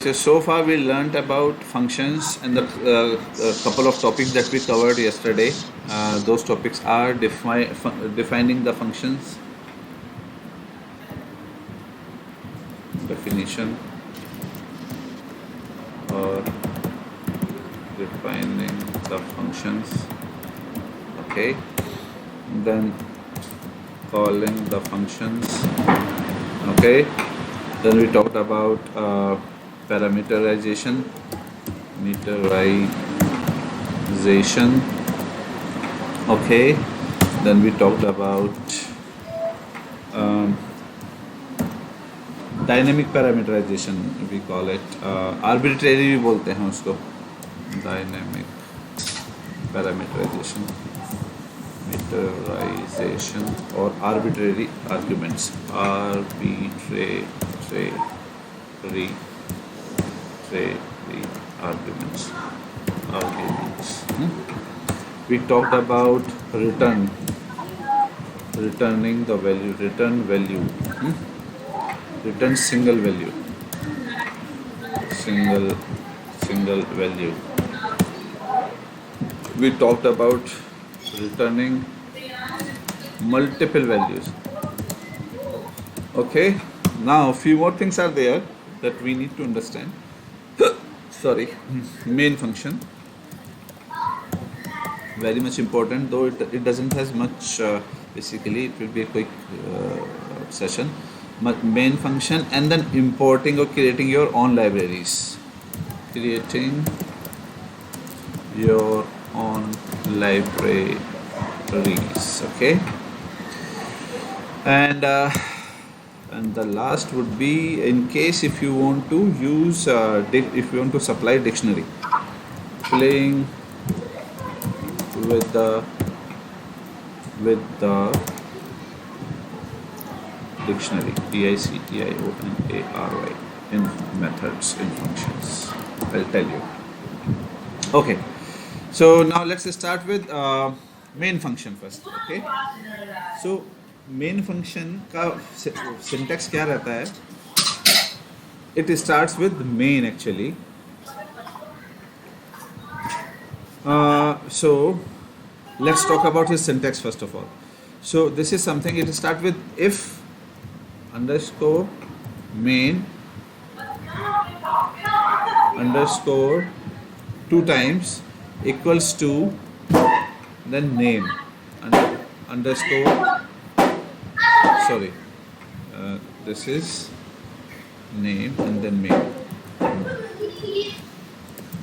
So far we learned about functions and the couple of topics that we covered yesterday. Those topics are defining the functions, definition, or defining the functions. Okay, then calling the functions. Okay, then we talked about parameterization, okay, then we talked about um, dynamic parameterization, we call it, arbitrary भी बोलते हैं उसको, dynamic parameterization or arbitrary arguments, arbitrary arguments. We talked about returning the value, return single value, we talked about returning multiple values. Okay, now a few more things are there that we need to understand. Sorry, main function, very much important, though it doesn't has much, basically it will be a quick session. Main function, and then importing or creating your own libraries, okay, and the last would be, in case if you want to use if you want to supply dictionary, playing with the dictionary, dictionary, in methods, in functions, I'll tell you. Okay, so now let's start with main function first. Okay, so main function का syntax क्या रहता है? It starts with main actually. So let's talk about his syntax first of all. So this is something, it starts with if underscore main underscore 2 times equals to then name underscore, sorry, this is name and then main,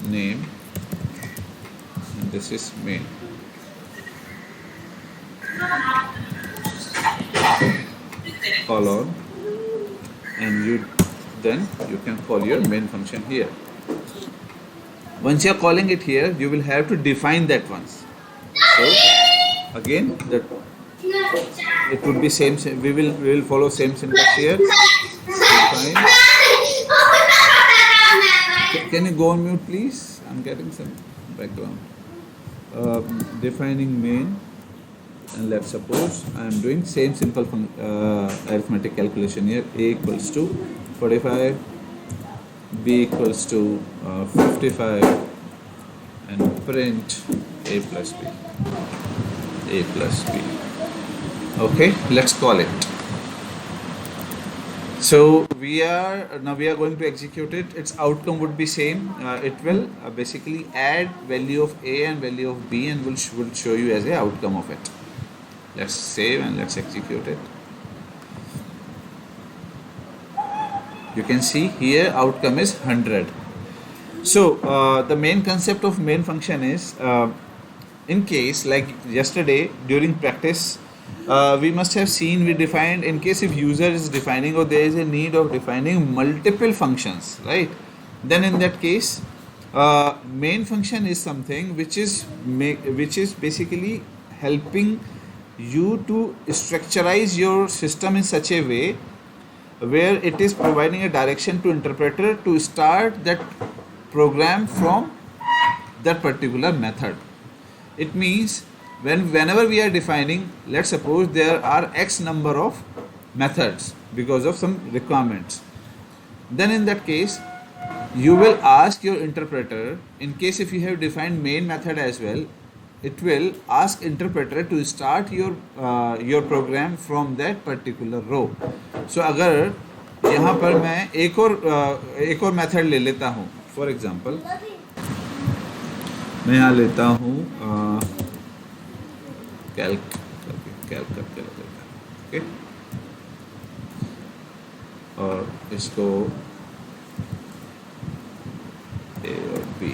name, and this is main. Colon, and then you can call your main function here. Once you are calling it here, you will have to define that once. So again, that it would be same. We will follow same syntax here. Define. Can you go on mute, please? I'm getting some background. Defining main, and let's suppose I am doing same simple arithmetic calculation here. A equals to 45, B equals to 55, and print A plus B. Okay, let's call it. So we are going to execute it. Its outcome would be same. It will basically add value of A and value of B, and will show you as a outcome of it. Let's save and let's execute it. You can see here outcome is 100. So the main concept of main function is, in case like yesterday during practice, we must have seen, we defined, in case if user is defining or there is a need of defining multiple functions, right? Then in that case, main function is something which is basically helping you to structurize your system in such a way where it is providing a direction to interpreter to start that program from that particular method. It means whenever we are defining, let's suppose there are X number of methods because of some requirements, then in that case you will ask your interpreter, in case if you have defined main method as well, it will ask interpreter to start your program from that particular row. So अगर यहाँ पर मैं एक और method ले लेता हूँ, for example मैं यहाँ लेता हूँ कैल्क करके ले लेता हूँ, ओके, और इसको ए और बी,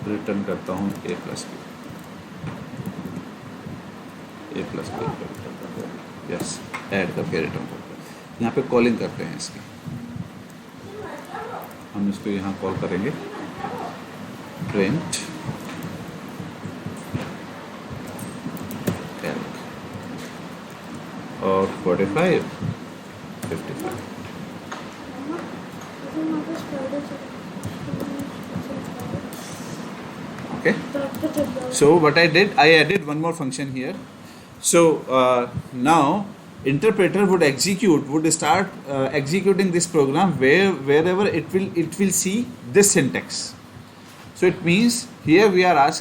रिटर्न करता हूँ ए plus B, A plus B करता हूँ, यस, ऐड करके रिटर्न करता हूँ। यहाँ पे कॉलिंग करते हैं इसकी, हम इसको यहाँ कॉल करेंगे प्रिंट कैल्क और 45 55, okay. So what I did, I added one more function here. So now interpreter would start executing this program wherever it will see this syntax. So it means here we are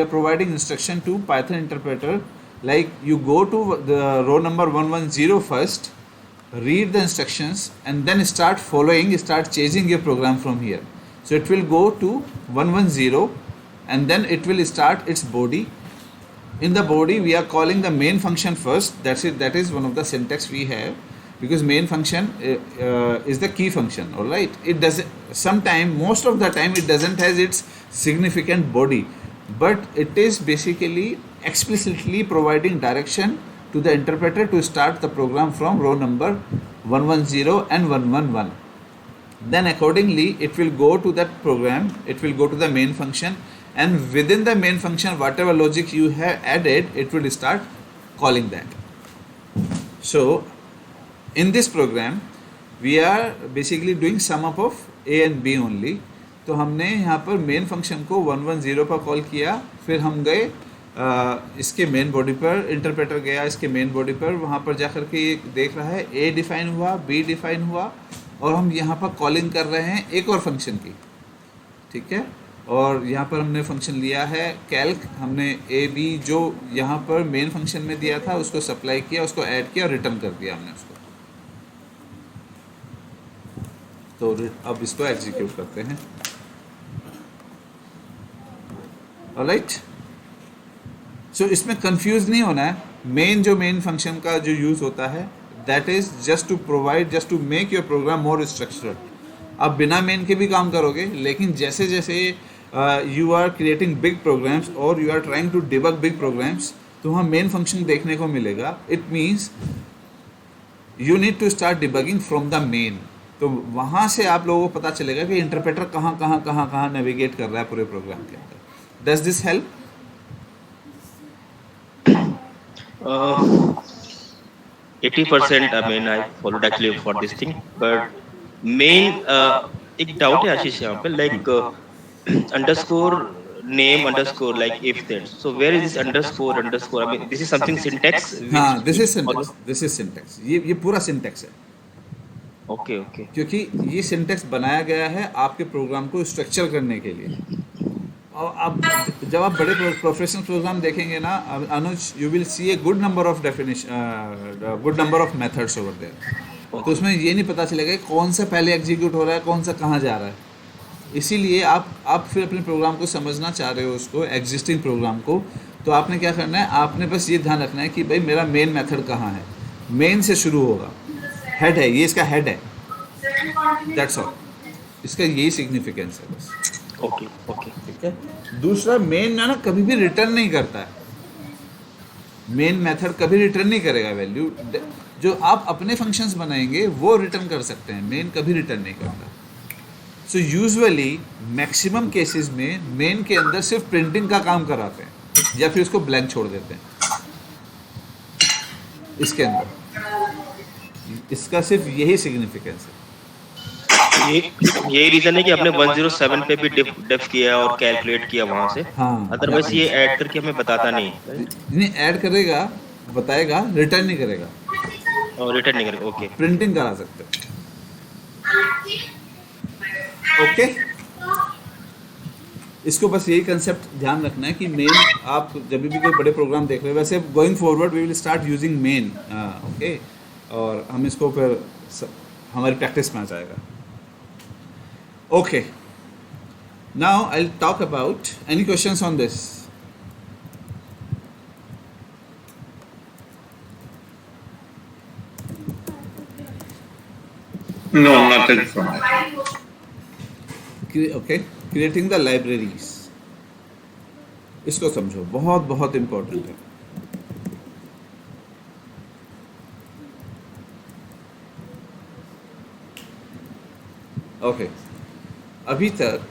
providing instruction to Python interpreter, like you go to the row number 110 first, read the instructions, and then start chasing your program from here. So it will go to 110 and then it will start its body. In the body we are calling the main function first. That's it. That is one of the syntax we have, because main function is the key function. All right, it does most of the time it doesn't has its significant body, but it is basically explicitly providing direction to the interpreter to start the program from row number 110 and 111. Then accordingly it will go to that program, it will go to the main function, and within the main function whatever logic you have added, it will start calling that. So in this program we are basically doing sum up of a and b only. तो हमने यहाँ पर main function को 110 पर call किया, फिर हम गए इसके मेन बॉडी पर, इंटरप्रेटर गया इसके मेन बॉडी पर, वहाँ पर जाकर के ये देख रहा है a डिफाइन हुआ, b डिफाइन हुआ, और हम यहाँ पर कॉलिंग कर रहे हैं एक और फंक्शन की, ठीक है। और यहाँ पर हमने फंक्शन लिया है कैल्क, हमने ए बी जो यहाँ पर मेन फंक्शन में दिया था उसको सप्लाई किया, उसको ऐड किया और रिटर्न कर दिया हमने उसको। तो अब इसको एग्जीक्यूट करते हैं। ऑलराइट, सो इसमें कंफ्यूज नहीं होना है। मेन फंक्शन का जो यूज़ होता है that is just to make your program more structured. आप बिना मेन के भी काम करोगे, लेकिन जैसे जैसे you are creating big programs और you are trying to debug big programs, तो वहाँ मेन फंक्शन देखने को मिलेगा। It means you need to start debugging from the main. तो वहाँ से आप लोगों को पता चलेगा कि इंटरप्रेटर कहाँ नेविगेट कर रहा है पूरे प्रोग्राम के अंदर। Does this help? 80% I mean I followed actually for this thing, but main एक डाउट है आशीष यहाँ पे, like underscore name underscore like if that, so where is this underscore I mean this is something syntax? हाँ, this is syntax। ये पूरा syntax है। Okay क्योंकि ये सिंटेक्स बनाया गया है आपके प्रोग्राम को स्ट्रक्चर करने के लिए। और अब जब आप बड़े प्रोफेशनल प्रोग्राम देखेंगे ना Anuj, you will see a good number of methods over there. तो उसमें ये नहीं पता चलेगा कौन सा पहले एग्जीक्यूट हो रहा है, कौन सा कहाँ जा रहा है। इसीलिए आप फिर अपने प्रोग्राम को समझना चाह रहे हो, उसको एग्जिस्टिंग प्रोग्राम को, तो आपने क्या करना है, आपने बस ये ध्यान रखना है कि भाई मेरा मेन मेथड कहाँ है। मेन से शुरू होगा, हेड है, ये इसका हेड है, दैट्स ऑल। इसका यही सिग्निफिकेंस है बस। ओके ठीक है। दूसरा, मेन ना कभी भी रिटर्न नहीं करता है। मेन मेथड कभी रिटर्न नहीं करेगा वैल्यू। जो आप अपने फंक्शंस बनाएंगे वो रिटर्न कर सकते हैं, मेन कभी रिटर्न नहीं करता। सो यूजुअली मैक्सिमम केसेस में मेन के अंदर सिर्फ प्रिंटिंग का काम कराते हैं या फिर उसको ब्लैंक छोड़ देते हैं। इसके अंदर इसका सिर्फ यही सिग्निफिकेंस है। ये रीजन है कि आपने 107 पे भी डिफ किया और कैलकुलेट किया वहां से। हाँ, अदरवाइज ये ऐड करके हमें बताता नहीं। ऐड करेगा, बताएगा, रिटर्न नहीं करेगा। और रिटर्न नहीं करेगा, ओके। प्रिंटिंग करा सकते हो। ओके, इसको बस यही कंसेप्ट ध्यान रखना है कि मेन, आप जब भी कोई बड़े प्रोग्राम देख रहे हो, वैसे going forward we will start using main, okay, और हम इसको फिर हमारी प्रैक्टिस में आ जाएगा। Okay, now I will talk about any questions on this. No, nothing from it. Okay, creating the libraries, इसको समझो, बहुत बहुत इंपॉर्टेंट है। ओके, अभी तक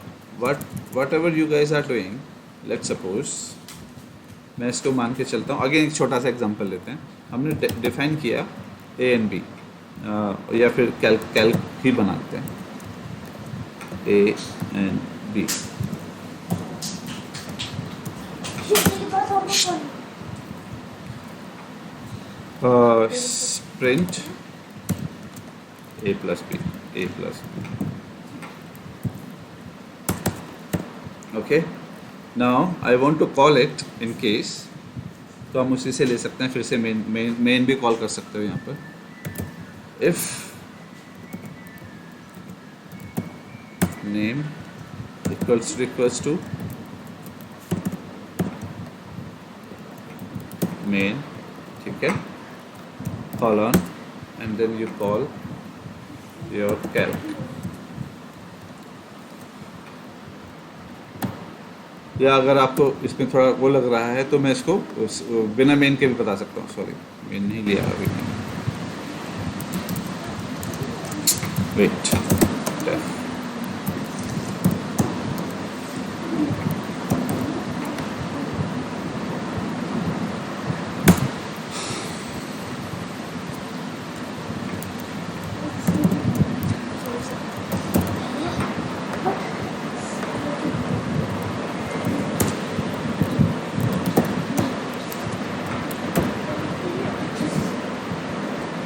whatever you guys are doing, let's suppose मैं इसको मान के चलता हूँ। अगेन एक छोटा सा एग्जांपल लेते हैं। हमने डिफाइन किया ए एंड बी, या फिर कैल्क ही बनाते हैं, A and B. Print A plus B, A plus B. Okay, now I want to call it in case, तो हम उसी से ले सकते हैं, फिर से मेन भी कॉल कर सकते हो यहाँ पर। If name equals to main, ठीक है, colon, and then you call your calc. या अगर आपको इसमें थोड़ा वो लग रहा है तो मैं इसको बिना मेन के भी बता सकता हूँ। सॉरी, मेन नहीं लिया अभी, वेट,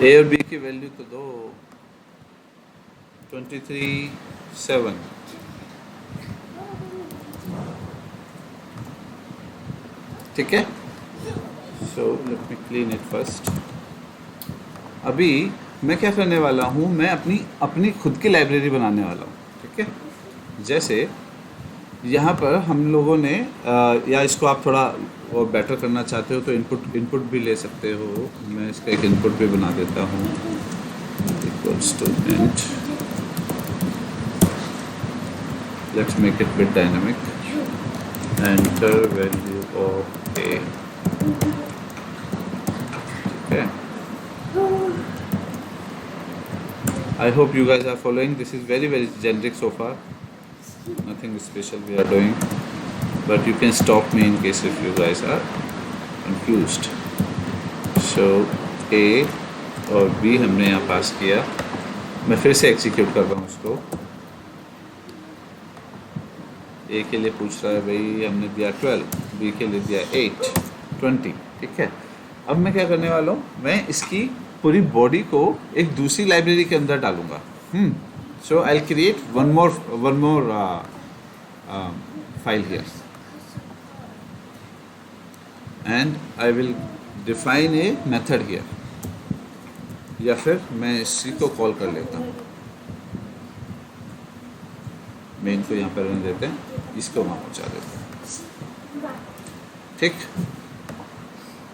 ए और बी की वैल्यू तो दो, 23.7, ठीक है। So let me clean it first. अभी मैं क्या करने वाला हूँ, मैं अपनी खुद की लाइब्रेरी बनाने वाला हूँ, ठीक है। जैसे यहाँ पर हम लोगों ने या इसको आप थोड़ा और बेटर करना चाहते हो तो इनपुट भी ले सकते हो। मैं इसका एक इनपुट भी बना देता हूँ, equals to int, let's make it bit dynamic, enter value of A, ठीक है। I hope you guys are following. This is very generic so far, nothing special we are doing, but you can stop me in case if you guys are confused. So A और B हमने यहाँ पास किया। मैं फिर से execute कर रहा हूँ उसको। A के लिए पूछ रहा है भाई, हमने दिया 12, B के लिए दिया 8, 20, ठीक है। अब मैं क्या करने वाला हूँ, मैं इसकी पूरी बॉडी को एक दूसरी लाइब्रेरी के अंदर डालूंगा। So I will create one more file here, and I will define a method here, या फिर मैं इसी को कॉल कर लेता हूँ। मेन को यहाँ पर रहने देते हैं, इसको वहाँ पहुँचा देते हैं, ठीक।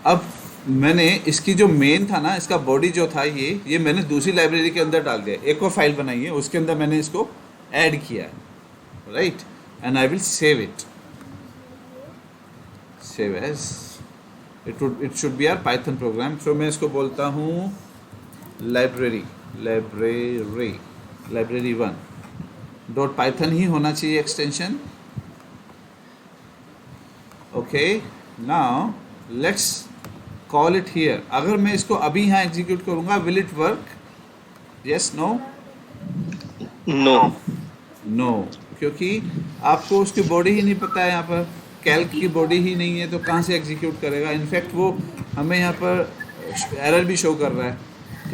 अब मैंने इसकी जो मेन था ना, इसका बॉडी जो था ये मैंने दूसरी लाइब्रेरी के अंदर डाल दिया। एक और फाइल बनाई है, उसके अंदर मैंने इसको ऐड किया है, right. And I will save it, save as it should be our python program. So मैं इसको बोलता हूँ लाइब्रेरी 1.python ही होना चाहिए extension. Okay, now let's call it here. अगर मैं इसको अभी यहाँ एग्जीक्यूट करूँगा, will it work? Yes, no? No, क्योंकि आपको उसकी बॉडी ही नहीं पता है। यहाँ पर कैल्क की बॉडी ही नहीं है, तो कहाँ से एग्जीक्यूट करेगा। इनफैक्ट वो हमें यहाँ पर एरर भी शो कर रहा है,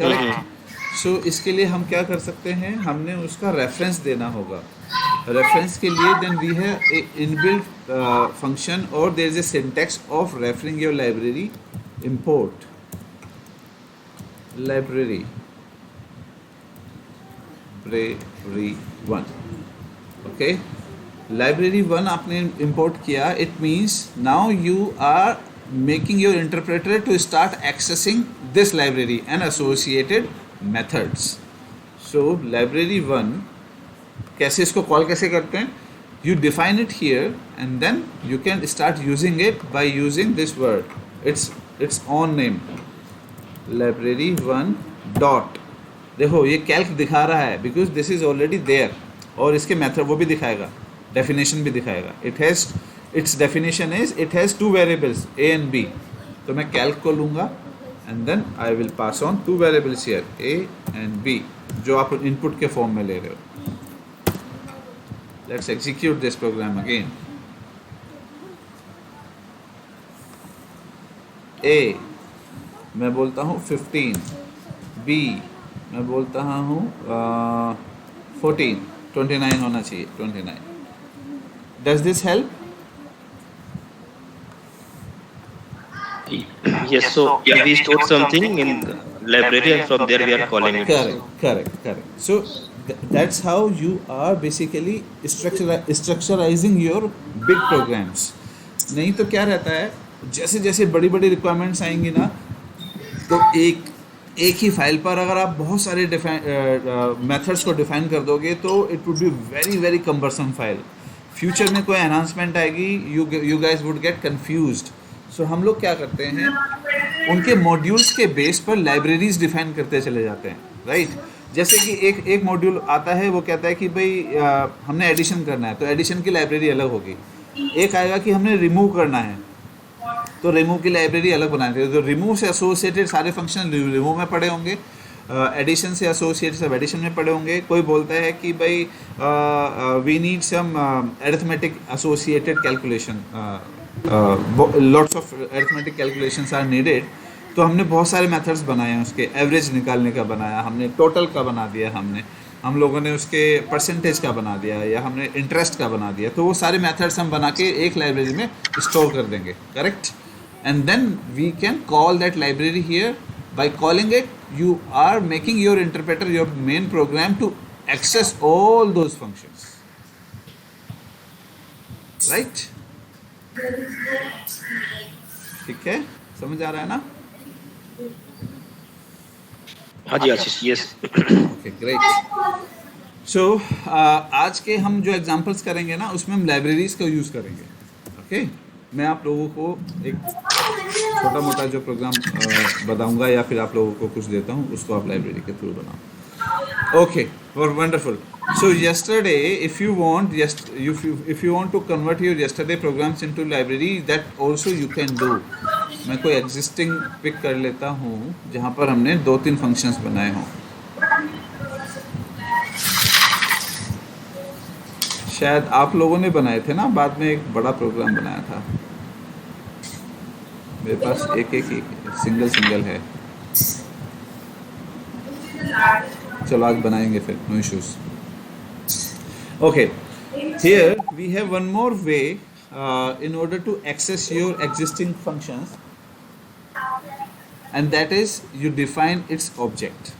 करेक्ट। सो इसके लिए हम क्या कर सकते हैं, हमने उसका रेफरेंस देना होगा। रेफरेंस के लिए then we have a inbuilt function और there is a syntax of referring your library. Import library 1, okay. Library 1 आपने इंपोर्ट किया, it means now you are making your interpreter to start accessing this library and associated methods. So library 1 कैसे, इसको call कैसे करते हैं, you define it here and then you can start using it by using this word, it's on name library 1 dot. देखो ये calc दिखा रहा है because this is already there, और इसके मेथड वो भी दिखाएगा, डेफिनेशन भी दिखाएगा। Its definition is it has 2 variables a and b। तो मैं कैल्क को लूँगा and then I will pass on 2 variables here a and b, जो आप इनपुट के फॉर्म में ले रहे हो। Let's execute this program again. a मैं बोलता हूँ 15, b मैं बोलता हूँ 14, 29 होना चाहिए, 29। Does this help? Yes, so we stored something in the library and from there we are calling it. Correct. So that's how you are basically structurizing your big programs. नहीं तो क्या रहता है, जैसे जैसे बड़ी बड़ी रिक्वायरमेंट्स आएंगी ना, तो एक ही फाइल पर अगर आप बहुत सारे मेथड्स को डिफाइन कर दोगे तो it would be very very cumbersome file. Future में कोई एनहांसमेंट आएगी, you guys would get confused. So हम लोग क्या करते हैं, उनके मॉड्यूल्स के बेस पर लाइब्रेरीज डिफाइन करते चले जाते हैं, राइट। जैसे कि एक मॉड्यूल आता है, वो कहता है कि भाई हमने एडिशन करना है, तो एडिशन की लाइब्रेरी अलग होगी। एक आएगा कि हमने रिमूव करना है, तो रिमूव की लाइब्रेरी अलग बना देते हैं। तो रिमूव से एसोसिएटेड सारे फंक्शन रिमूव में पड़े होंगे, एडिशन से एसोसिएटेड सब एडिशन में पड़े होंगे। कोई बोलता है कि भाई we need some arithmetic associated calculation, lots of arithmetic calculations are needed, तो हमने बहुत सारे मेथड्स बनाए हैं। उसके एवरेज निकालने का बनाया हमने, टोटल का बना दिया हमने, हम लोगों ने उसके परसेंटेज का बना दिया, या हमने इंटरेस्ट का बना दिया। तो वो सारे मेथड्स हम बना के एक लाइब्रेरी में स्टोर कर देंगे, correct. and then we can call that library here. By calling it, you are making your interpreter, your main program, to access all those functions, right? ठीक है, समझ आ रहा है ना? हाँ जी आशीष, yes. Okay, great. So आज के हम जो एग्जांपल्स करेंगे ना, उसमें हम लाइब्रेरीज का यूज़ करेंगे, okay? मैं आप लोगों को एक छोटा मोटा जो प्रोग्राम बताऊंगा, या फिर आप लोगों को कुछ देता हूँ, उसको आप लाइब्रेरी के थ्रू बनाओ। Okay, for wonderful. So yesterday, if you want to convert your yesterday programs into library, that also you can do. मैं कोई एग्जिस्टिंग पिक कर लेता हूँ जहाँ पर हमने 2-3 फंक्शंस बनाए हों। शायद आप लोगों ने बनाए थे ना, बाद में एक बड़ा प्रोग्राम बनाया था। मेरे पास एक सिंगल है। चलो आज बनाएंगे फिर, no issues. Okay, here we have one more way in order to access your existing functions, and that is you define its object.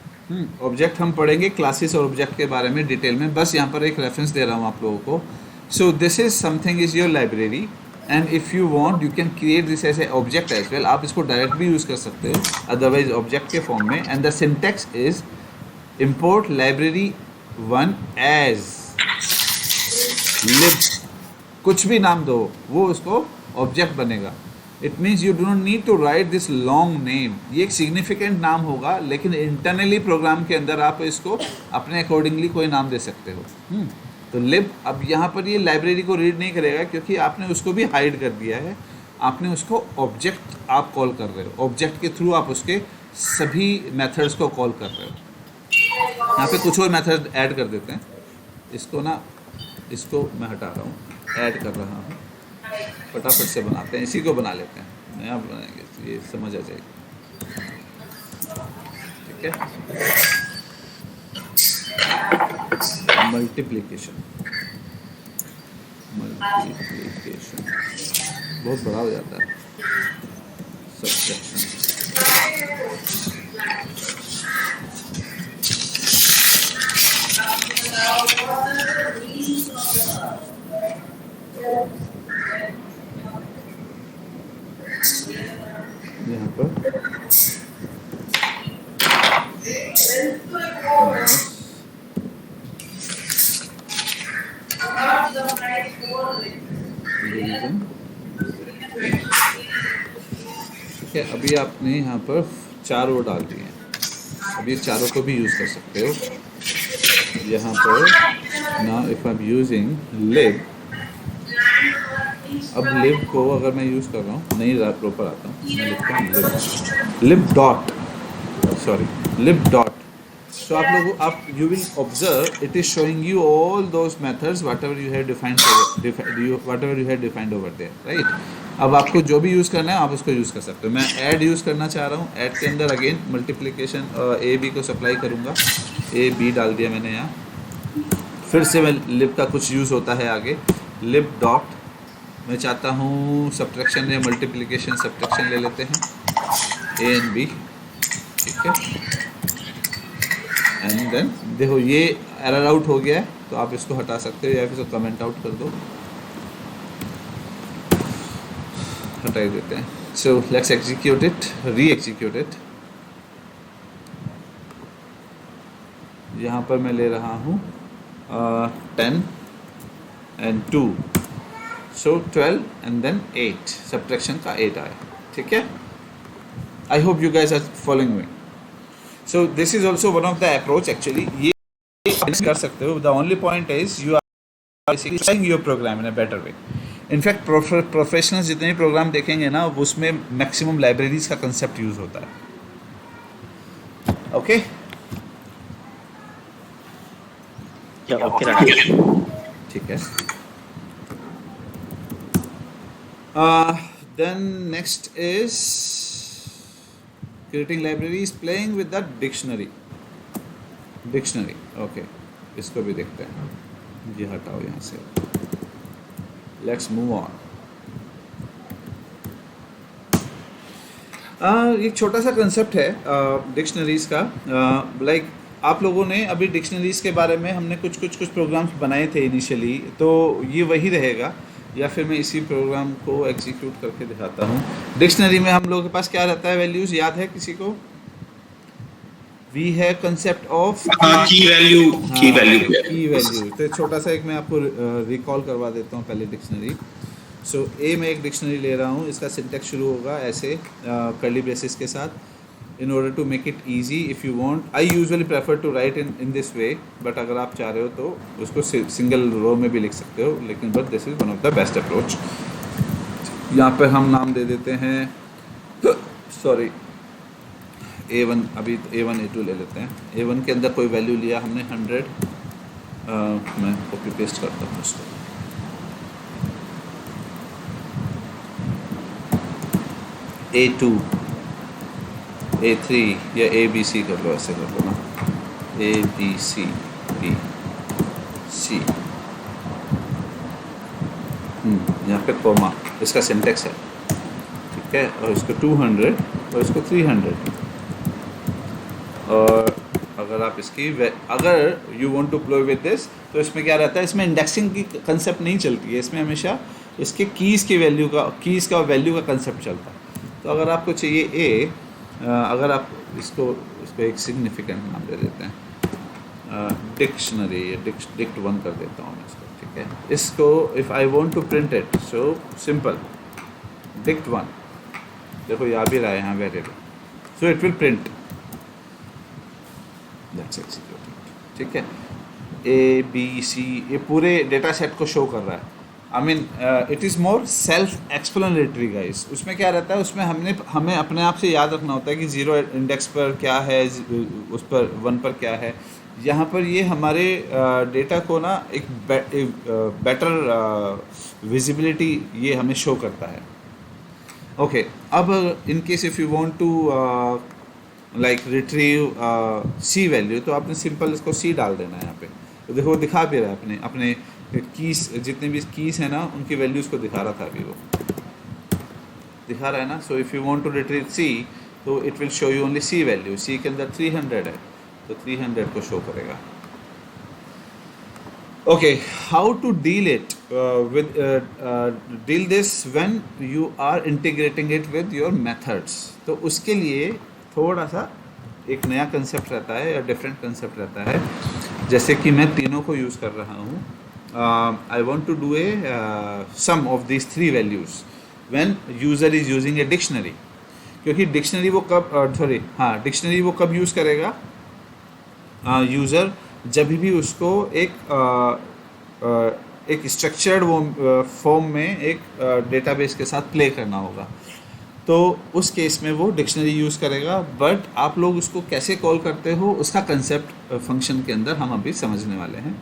Object हम पढ़ेंगे क्लासेस और ऑब्जेक्ट के बारे में डिटेल में, बस यहाँ पर एक रेफरेंस दे रहा हूँ आप लोगों को। So this is something is your library, and if you want you can create this as a object as well. आप इसको डायरेक्ट भी यूज़ कर सकते हो, अदरवाइज ऑब्जेक्ट के फॉर्म में। And the syntax is import library 1 as lib, कुछ भी नाम दो, वो उसको ऑब्जेक्ट बनेगा। It means you do not need to write this long name. ये एक सिग्निफिकेंट नाम होगा, लेकिन इंटरनली प्रोग्राम के अंदर आप इसको अपने अकॉर्डिंगली कोई नाम दे सकते हो। तो लिब, अब यहाँ पर ये लाइब्रेरी को रीड नहीं करेगा क्योंकि आपने उसको भी हाइड कर दिया है। आपने उसको ऑब्जेक्ट आप कॉल कर रहे हो, ऑब्जेक्ट के थ्रू आप उसके सभी मेथड्स को कॉल कर रहे हो। यहाँ पे कुछ और मेथड ऐड कर देते हैं। इसको ना, इसको मैं हटा रहा हूँ, ऐड कर रहा हूँ, फटाफट से बनाते हैं, इसी को बना लेते हैं, नया बनाएंगे, ये समझ आ जाएगी। ठीक ठीक है, मल्टीप्लिकेशन बहुत बड़ा हो जाता है, सब्ट्रैक्शन। यहाँ पर डिवीजन, ठीक है। अभी आपने यहाँ पर 4 वो डाल दिए हैं, अभी चारों को भी यूज़ कर सकते हो। यहाँ पर now if I am using lib, अब लिब को अगर मैं यूज़ कर रहा हूँ, नहीं रहा प्रॉपर आता हूँ, मैं लिखता हूँ लिब डॉट, सॉरी लिब डॉट। So आप लोगों आप you will observe it is showing you all those methods whatever you had defined over there, right? अब आपको जो भी यूज़ करना है आप उसको यूज़ कर सकते हो। मैं ऐड यूज़ करना चाह रहा हूँ, ऐड के अंदर अगेन मल्टीप्लिकेशन ए बी को सप्लाई करूँगा, ए बी डाल दिया मैंने यहाँ। फिर से मैं लिब का कुछ यूज़ होता है आगे, लिब डॉट, मैं चाहता हूँ सब्ट्रैक्शन या मल्टीप्लिकेशन, सब्ट्रैक्शन ले लेते हैं ए एंड बी, ठीक है। एंड देन देखो ये एरर आउट हो गया है, तो आप इसको हटा सकते हो या फिर इसको कमेंट आउट कर दो, हटा ही देते हैं। So let's execute it, re execute it. यहाँ पर मैं ले रहा हूँ 10 and 2, so 12 and then 8, subtraction का 8 आया, ठीक है। I hope you guys are following me. So this is also one of the approach actually, ये कर सकते हो। The only point is you are basically trying your program in a better way. In fact professionals जितने भी programme देखेंगे ना, उसमें maximum libraries का कंसेप्ट यूज होता है। ओके ठीक है। Then next is creating libraries, playing with the dictionary, okay, इसको भी देखते हैं। ये हटाओ यहाँ से, let's move on। एक छोटा सा कंसेप्ट है डिक्शनरीज का, लाइक आप लोगों ने अभी डिक्शनरीज के बारे में हमने कुछ प्रोग्राम्स बनाए थे इनिशियली, तो ये वही रहेगा, या फिर मैं इसी प्रोग्राम को एग्जीक्यूट करके दिखाता हूँ। डिक्शनरी में हम लोगों के पास क्या रहता है, वैल्यूज़ याद है किसी को? वी है कंसेप्ट ऑफ की वैल्यू। तो छोटा सा एक मैं आपको रिकॉल करवा देता हूँ पहले डिक्शनरी। सो ए में एक डिक्शनरी ले रहा हूँ, इसका सिंटैक्स शुरू होगा ऐसे कर्ली ब्रेसेस के साथ। in order to make it easy, if you want, I usually prefer to write in this way, but अगर आप चाह रहे हो तो उसको सिंगल रो में भी लिख सकते हो, लेकिन but this is one of the best approach। यहाँ पे हम नाम दे देते हैं, सॉरी A1, अभी A1 A2 ले लेते हैं। A1 के अंदर कोई वैल्यू लिया हमने 100, मैं कॉपी पेस्ट करता हूँ उसको। A2 A3 या ABC कर लो, ऐसे कर लो ना, ABC B C, यहाँ पे कॉमा, इसका सिंटेक्स है, ठीक है। और इसको 200 और इसको 300। और अगर आप इसकी अगर you want to play with this, तो इसमें क्या रहता है, इसमें इंडेक्सिंग की कंसेप्ट नहीं चलती है, इसमें हमेशा इसके कीज़ का वैल्यू का कंसेप्ट चलता है। तो अगर आपको चाहिए A, अगर आप इसको एक सिग्निफिकेंट नाम दे देते हैं, डिक्शनरी या डिक्ट 1 कर देता हूँ मैं इसको, ठीक है। इसको if I want to print it, so simple dict 1, देखो ये आ भी रहा है यहाँ variable, so it will print, that's executed, ठीक है। ABC ये पूरे डेटा सेट को शो कर रहा है। I mean it is more self explanatory guys. उसमें क्या रहता है, उसमें हमें अपने आप से याद रखना होता है कि 0 इंडेक्स पर क्या है, उस पर 1 पर क्या है। यहाँ पर ये हमारे डेटा को ना एक बेटर विजिबिलिटी ये हमें शो करता है। ओके, अब in case if you want to like retrieve C value, तो आपने सिंपल इसको सी डाल देना है यहाँ पे। तो देखो वो दिखा भी रहा है अपने अपने कीज, जितने भी कीज है ना उनकी वैल्यूज़ को दिखा रहा था अभी, वो दिखा रहा है ना। So if you want to retrieve C, तो it will show you only C value. C के अंदर 300 है, तो 300 को शो करेगा। Okay, how to deal it deal this when you are integrating it with your methods? तो उसके लिए थोड़ा सा एक नया कंसेप्ट रहता है या डिफरेंट कंसेप्ट रहता है। जैसे कि मैं तीनों को यूज़ कर रहा हूँ। I want to do a sum of these three values when user is using a dictionary, क्योंकि डिक्शनरी वो डिक्शनरी वो कब यूज़ करेगा यूज़र, जब भी उसको एक स्ट्रक्चर्ड वो फॉर्म में एक डेटाबेस के साथ प्ले करना होगा, तो उस केस में वो डिक्शनरी यूज़ करेगा। बट आप लोग उसको कैसे कॉल करते हो उसका कंसेप्ट फंक्शन के अंदर हम अभी समझने वाले हैं।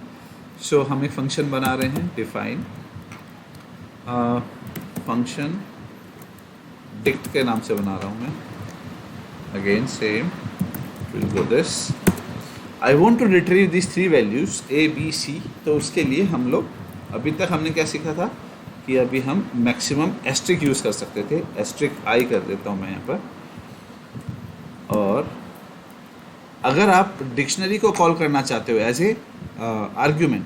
सो हम एक फंक्शन बना रहे हैं, डिफाइन फंक्शन डिक्ट के नाम से बना रहा हूँ मैं। Again same will go this, I want to retrieve this three values A B C. तो उसके लिए हम लोग अभी तक हमने क्या सीखा था कि अभी हम मैक्सिमम एस्ट्रिक यूज़ कर सकते थे। एस्ट्रिक आई कर देता हूँ मैं यहाँ पर, और अगर आप डिक्शनरी को कॉल करना चाहते हो एज ए आर्ग्यूमेंट,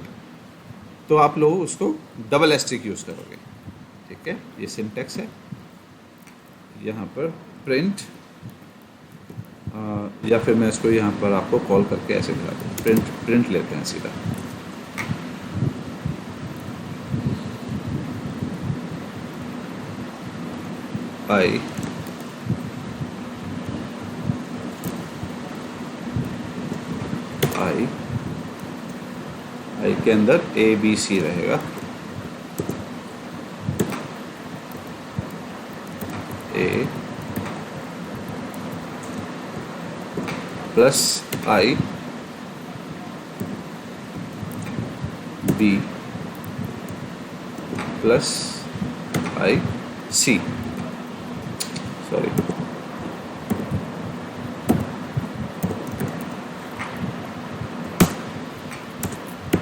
तो आप लोग उसको डबल एस्ट्रिक यूज़ करोगे। ठीक है, ये सिंटेक्स है। यहाँ पर प्रिंट या फिर मैं इसको यहाँ पर आपको कॉल करके ऐसे दिखा दूँ। प्रिंट लेते हैं सीधा। आई के अंदर ए बी सी रहेगा। A plus I B plus I C, sorry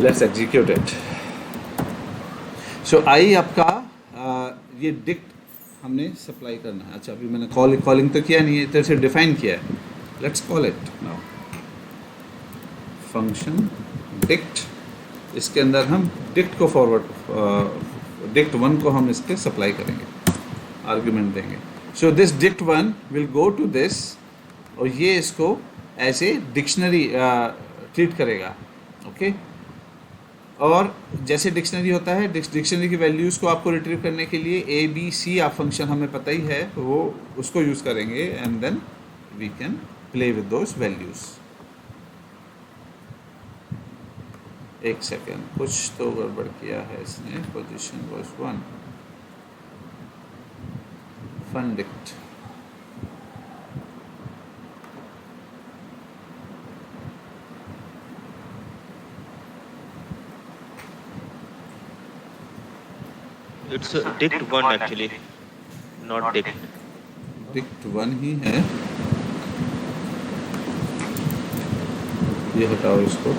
let's execute it. So I आपका ये डिक्ट हमने सप्लाई करना है। अच्छा, अभी मैंने कॉलिंग तो किया नहीं है, इधर से डिफाइन किया है। Let's call it now, function dict. इसके अंदर हम डिक्ट को फॉरवर्ड डिक्ट वन को हम इसके सप्लाई करेंगे, आर्ग्यूमेंट देंगे। So this dict one will go to this, और ये इसको एज ए डिक्शनरी ट्रीट करेगा। ओके, और जैसे डिक्शनरी होता है, डिक्शनरी की वैल्यूज़ को आपको रिट्रीव करने के लिए ए बी सी आप फंक्शन हमें पता ही है, तो वो उसको यूज़ करेंगे and then we can play with those values. एक सेकेंड, कुछ तो गड़बड़ किया है इसने। Position was 1 fun dict, It's dict one actually, not dict. Dict one ही है। ये हटाओ इसको,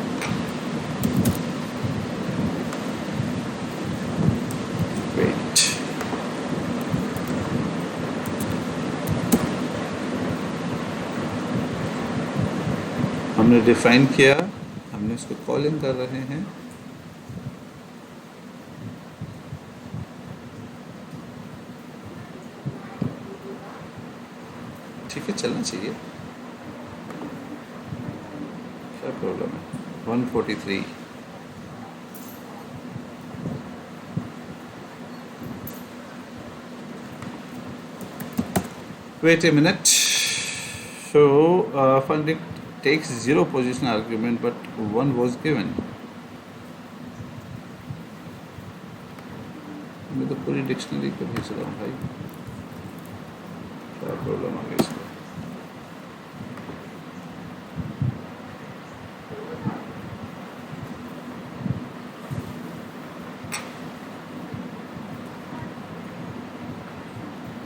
वेट, हमने डिफाइन किया, हमने इसको कॉलिंग कर रहे हैं। ठीक है, चलना चाहिए, क्या प्रॉब्लम है। 143 wait a minute. So fun dict takes 0 position argument but 1 was given। मैं तो पूरी डिक्शनरी को भेज रहा हूँ भाई, क्या प्रॉब्लम आ गई इसको।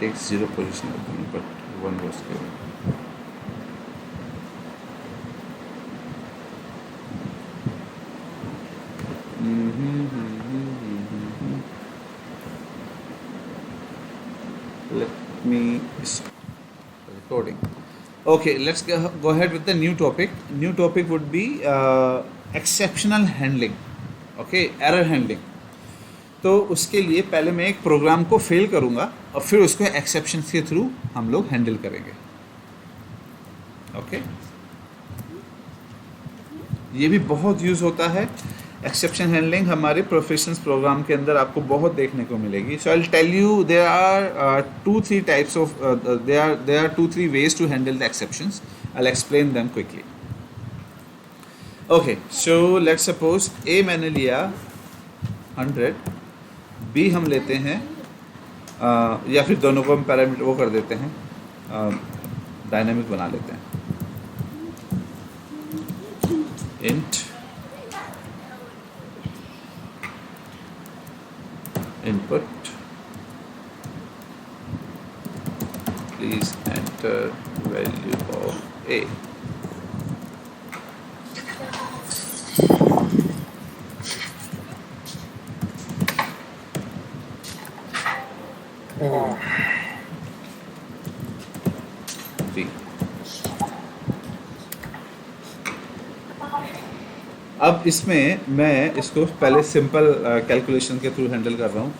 takes 0 position argument but 1 was given। Let me recording. Okay, let's go ahead with the new topic. New topic would be exceptional handling. Okay, error handling. तो उसके लिए पहले मैं एक प्रोग्राम को फेल करूंगा और फिर उसको एक्सेप्शंस के थ्रू हम लोग हैंडल करेंगे. ओके, ये भी बहुत यूज़ होता है. एक्सेप्शन हैंडलिंग हमारे प्रोफेशनल्स प्रोग्राम के अंदर आपको बहुत देखने को मिलेगी. So I will tell you there are 2-3 types of there are 2-3 ways to handle the exceptions. I will explain them quickly. Okay, so let's suppose a मैंने लिया 100, बी हम लेते हैं या फिर दोनों को हम पैरामीटर वो कर देते हैं, डायनामिक बना लेते हैं. Int input, please enter value of a. B. अब इसमें मैं इसको पहले सिंपल कैलकुलेशन के थ्रू हैंडल कर रहा हूँ.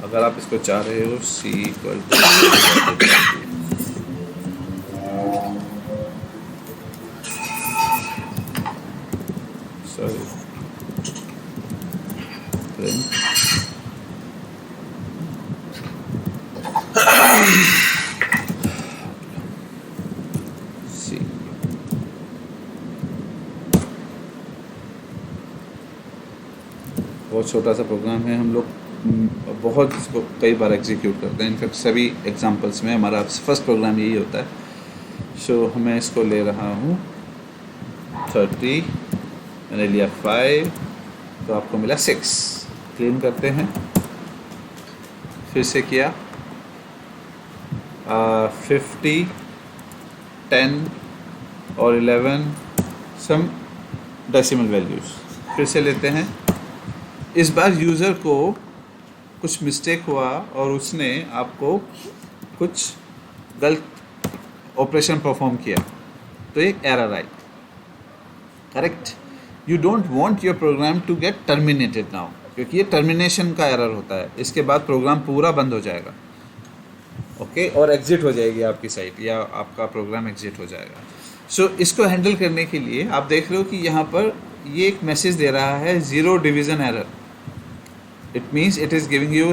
अगर आप इसको चाह रहे हो C सॉरी प्रिंट C. बहुत छोटा सा प्रोग्राम है, हम लोग बहुत इसको कई बार एग्जीक्यूट करते हैं. इनफैक्ट सभी एग्जांपल्स में हमारा फर्स्ट प्रोग्राम यही होता है. सो मैं इसको ले रहा हूँ 30, मैंने लिया 5, तो आपको मिला 6. क्लीन करते हैं, फिर से किया 50, 10 और 11 सम डेसिमल वैल्यूज़. फिर से लेते हैं. इस बार यूज़र को कुछ मिस्टेक हुआ और उसने आपको कुछ गलत ऑपरेशन परफॉर्म किया, तो एक एरर आई. Correct. You don't want your program to get terminated now, क्योंकि ये टर्मिनेशन का एरर होता है. इसके बाद प्रोग्राम पूरा बंद हो जाएगा. ओके, और एग्जिट हो जाएगी आपकी साइट या आपका प्रोग्राम एग्जिट हो जाएगा. सो इसको हैंडल करने के लिए आप देख रहे हो कि यहाँ पर ये एक मैसेज दे रहा है 0 division error. It means it is giving you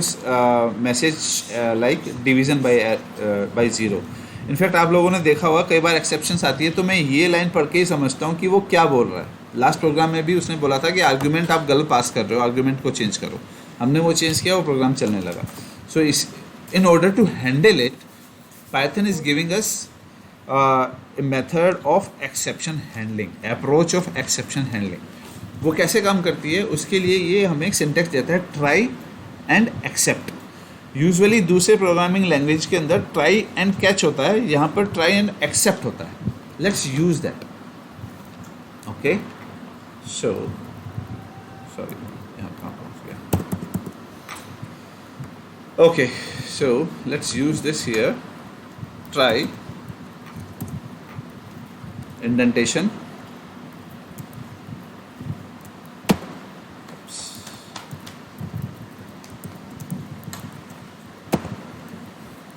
message like division by 0. In fact आप लोगों ने देखा होगा कई बार एक्सेप्शंस आती है तो मैं ये लाइन पढ़ के ही समझता हूँ कि वो क्या बोल रहा है. लास्ट प्रोग्राम में भी उसने बोला था कि आर्ग्यूमेंट आप गलत पास कर रहे हो, आर्ग्यूमेंट को चेंज करो. हमने वो चेंज किया, वो प्रोग्राम चलने लगा. सो इस in order to handle it, Python is giving us a method of exception handling, approach of exception handling. वो कैसे काम करती है, उसके लिए ये हमें एक सिंटेक्स देता है ट्राई एंड एक्सेप्ट. यूजुअली दूसरे प्रोग्रामिंग लैंग्वेज के अंदर ट्राई एंड कैच होता है, यहाँ पर ट्राई एंड एक्सेप्ट होता है. Let's use that. Okay, so sorry यहाँ कहाँ पहुँच गया. Okay, so let's use this here. Try indentation,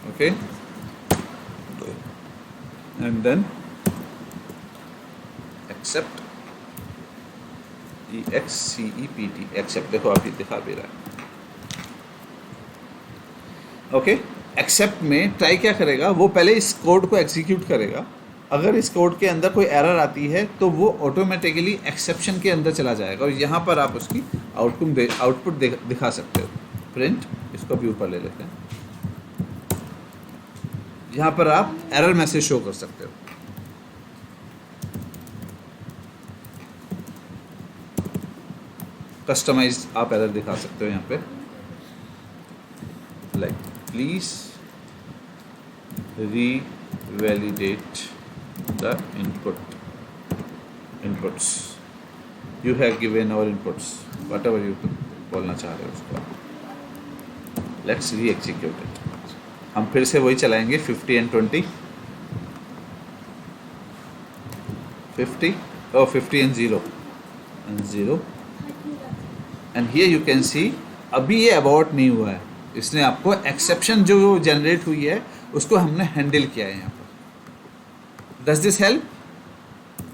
okay, and then accept, EXCEPT, accept. देखो आप ही दिखा भी रहा है. ओके, एक्सेप्ट में ट्राई क्या करेगा, वो पहले इस कोड को एग्जीक्यूट करेगा. अगर इस कोड के अंदर कोई एरर आती है तो वो ऑटोमेटिकली एक्सेप्शन के अंदर चला जाएगा और यहाँ पर आप उसकी आउटपुट दिखा सकते हो. प्रिंट, इसको भी ऊपर ले लेते हैं. यहाँ पर आप एरर मैसेज शो कर सकते हो. कस्टमाइज आप एरर दिखा सकते हो यहाँ पे, like please revalidate the inputs. You have given और इनपुट्स वट एवर यू बोलना चाह रहे हो उसको. लेट्स री एग्जीक्यूट इट. हम फिर से वही चलाएंगे 50 एंड 20. 50 और 50 and 0 and here you can see अभी ये अबॉर्ट नहीं हुआ है. इसने आपको एक्सेप्शन जो जनरेट हुई है उसको हमने हैंडल किया है यहाँ पर. Does this help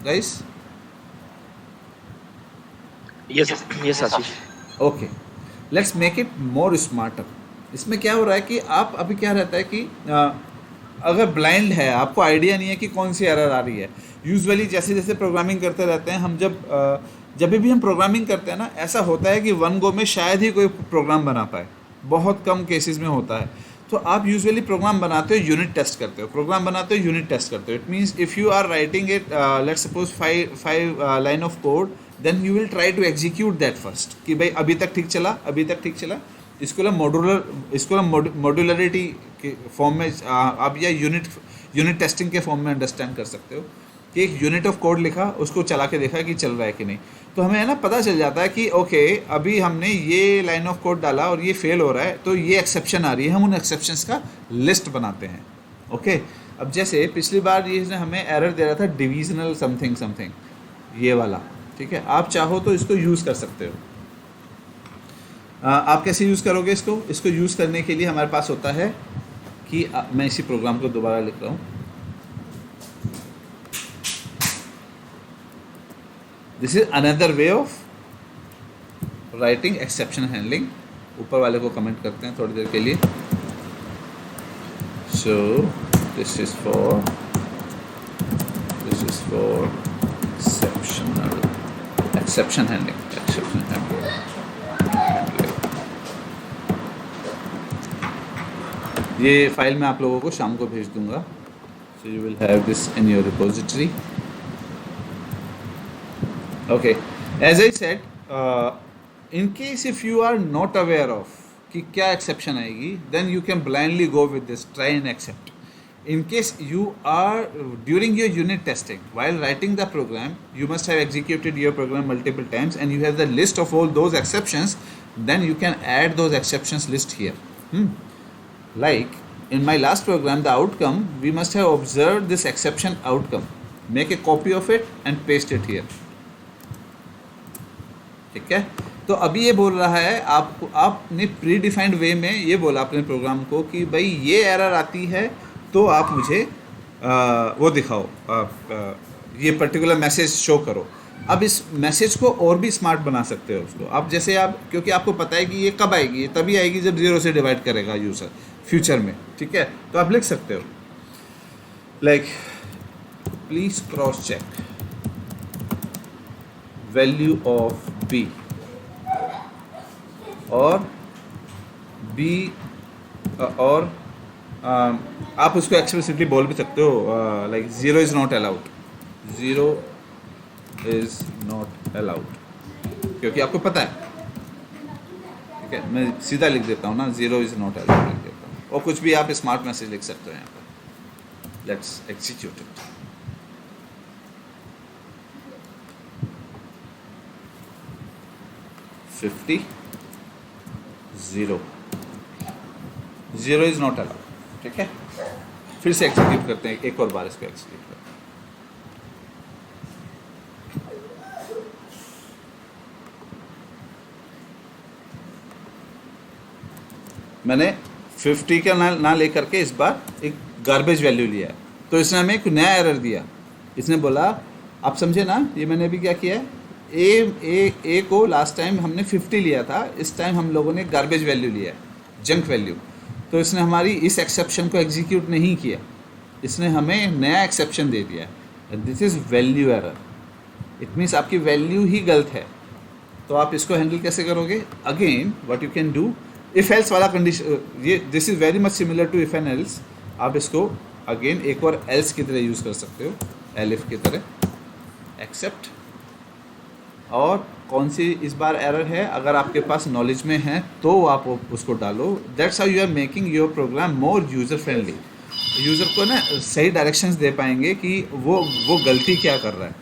guys? Yes Ashish. Okay, let's make it more smarter. इसमें क्या हो रहा है कि आप अभी क्या रहता है कि अगर ब्लाइंड है, आपको आइडिया नहीं है कि कौन सी एरर आ रही है. यूजुअली जैसे जैसे प्रोग्रामिंग करते रहते हैं हम, जब भी हम प्रोग्रामिंग करते हैं ना, ऐसा होता है कि वन गो में शायद ही कोई प्रोग्राम बना पाए. बहुत कम केसेस में होता है. तो आप यूजुअली प्रोग्राम बनाते हो, यूनिट टेस्ट करते हो. प्रोग्राम बनाते हो, यूनिट टेस्ट करते हो. It means if you are writing it, let's suppose 5 line of code, then you will try to execute that first कि भाई अभी तक ठीक चला. इसको मॉड्यूलरिटी के फॉर्म में आप या यूनिट टेस्टिंग के फॉर्म में अंडरस्टैंड कर सकते हो कि एक यूनिट ऑफ कोड लिखा, उसको चला के देखा कि चल रहा है कि नहीं. तो हमें है ना पता चल जाता है कि ओके अभी हमने ये लाइन ऑफ कोड डाला और ये फेल हो रहा है, तो ये एक्सेप्शन आ रही है. हम उन एक्सेप्शंस का लिस्ट बनाते हैं. ओके, अब जैसे पिछली बार ये हमें एरर दे रहा था डिविजनल समथिंग, ये वाला. ठीक है, आप चाहो तो इसको यूज़ कर सकते हो. आप कैसे यूज़ करोगे इसको यूज़ करने के लिए हमारे पास होता है कि मैं इसी प्रोग्राम को दोबारा लिख रहा हूँ. This is another way of writing exception handling. ऊपर वाले को कमेंट करते हैं थोड़ी देर के लिए. So this is for exception handling. ये फाइल मैं आप लोगों को शाम को भेज दूंगा. So you will have this in your repository. Okay, as I said, in case if you are not aware of कि क्या एक्सेप्शन आएगी, then you can blindly go with this, try and except. In case you are during your unit testing, while writing the program, you must have executed your program multiple times and you have the list of all those exceptions, then you can add those exceptions list here. Like in my last program, the outcome, we must have observed this exception outcome. Make a copy of it and paste it here. ठीक है, तो अभी ये बोल रहा है आपने pre defined वे में ये बोला अपने प्रोग्राम को कि भाई ये एरर आती है तो आप मुझे वो दिखाओ, ये पर्टिकुलर मैसेज शो करो. अब इस मैसेज को और भी स्मार्ट बना सकते हो उसको आप. जैसे आप, क्योंकि आपको पता है कि ये कब आएगी, ये तभी आएगी जब 0 से डिवाइड करेगा यूज़र फ्यूचर में. ठीक है, तो आप लिख सकते हो like please cross check value of B और बी और आप उसको एक्सप्लिसिटली बोल भी सकते हो like 0 is not allowed. 0 is not allowed, क्योंकि आपको पता है. ठीक है, मैं सीधा लिख देता हूँ ना, 0 इज़ नॉट अलाउड लिख देता हूँ. और कुछ भी आप स्मार्ट मैसेज लिख सकते हो यहाँ पर. Let's execute it. $50 0 is not allowed. ठीक है, फिर से एक्जीक्यूट करते हैं, एक और बार इसको एक्जीक्यूट करते हैं. मैंने 50 का ना लेकर के इस बार एक गार्बेज वैल्यू लिया है, तो इसने हमें एक नया एरर दिया. इसने बोला, आप समझे ना, ये मैंने अभी क्या किया है, ए को लास्ट टाइम हमने 50 लिया था, इस टाइम हम लोगों ने गार्बेज वैल्यू लिया है, जंक वैल्यू. तो इसने हमारी इस एक्सेप्शन को एग्जीक्यूट नहीं किया, इसने हमें नया एक्सेप्शन दे दिया. This is value error. It means आपकी वैल्यू ही गलत है. तो आप इसको हैंडल कैसे करोगे? Again what you can do, if else वाला कंडीशन, ये this is very much similar to if and else. आप इसको अगेन एक और एल्स की तरह यूज़ कर सकते हो, एलिफ की तरह. एक्सेप्ट, और कौन सी इस बार एरर है, अगर आपके पास नॉलेज में है तो आप उसको डालो. That's how you are making your program more user friendly. User को ना सही डायरेक्शंस दे पाएंगे कि वो गलती क्या कर रहा है.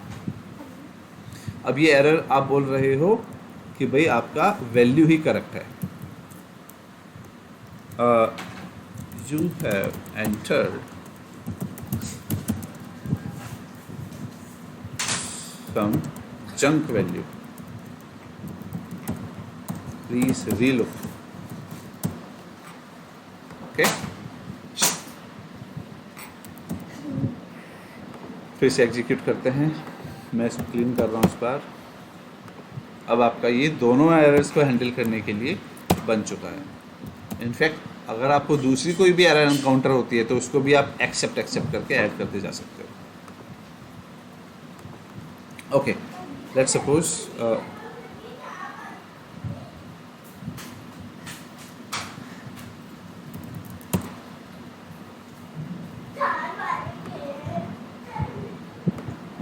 अब ये एरर आप बोल रहे हो कि भाई आपका वैल्यू ही करेक्ट है. You have entered some junk value. Please relook. Okay. फिर से एग्जीक्यूट करते हैं. मैं इसको क्लीन कर रहा हूँ इस बार. अब आपका ये दोनों एरर्स को हैंडल करने के लिए बन चुका है. इनफैक्ट अगर आपको दूसरी कोई भी एरर एनकाउंटर होती है तो उसको भी आप एक्सेप्ट करके ऐड करते जा सकते हो. ओके, लेट्स सपोज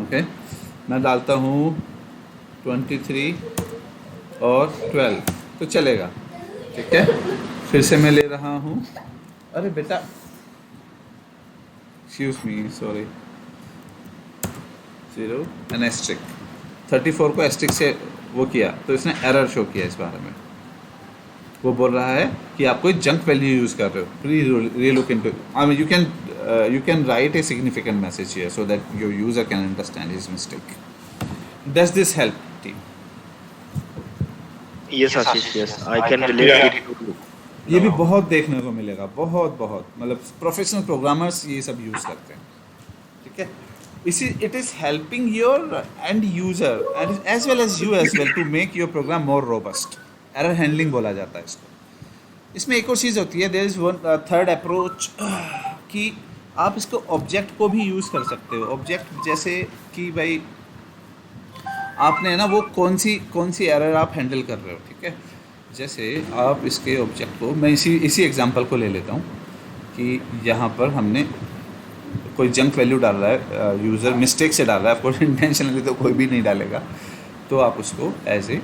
ओके, मैं डालता हूँ 23 और 12 तो चलेगा. ठीक है, फिर से मैं ले रहा हूँ. अरे बेटा, excuse me, sorry. 0 N asterisk 34 को एस्ट्रिक से वो किया तो इसने एरर शो किया इस बारे में. वो बोल रहा है कि आप कोई जंक वैल्यू यूज़ कर रहे हो. Please relook into. I mean you can write a significant message here so that your user can understand his mistake. Does this help, team? Yes, Ashish. Yes, I can relate Yeah. it to. ये भी बहुत देखने को मिलेगा, बहुत मतलब professional programmers ये सब यूज़ करते हैं. ठीक है, इसी it is helping your end user as well as you as well to make your program more robust. Error handling बोला जाता है इसको. इसमें एक और चीज़ होती है, there is one third approach कि आप इसको ऑब्जेक्ट को भी यूज़ कर सकते हो. ऑब्जेक्ट जैसे कि भाई आपने ना वो कौन सी एरर आप हैंडल कर रहे हो. ठीक है, जैसे आप इसके ऑब्जेक्ट को, मैं इसी एग्जांपल को ले लेता हूँ कि यहाँ पर हमने कोई जंक वैल्यू डाल रहा है, यूज़र मिस्टेक से डाल रहा है. ऑफकोर्स इंटेंशनली तो कोई भी नहीं डालेगा. तो आप उसको एज ए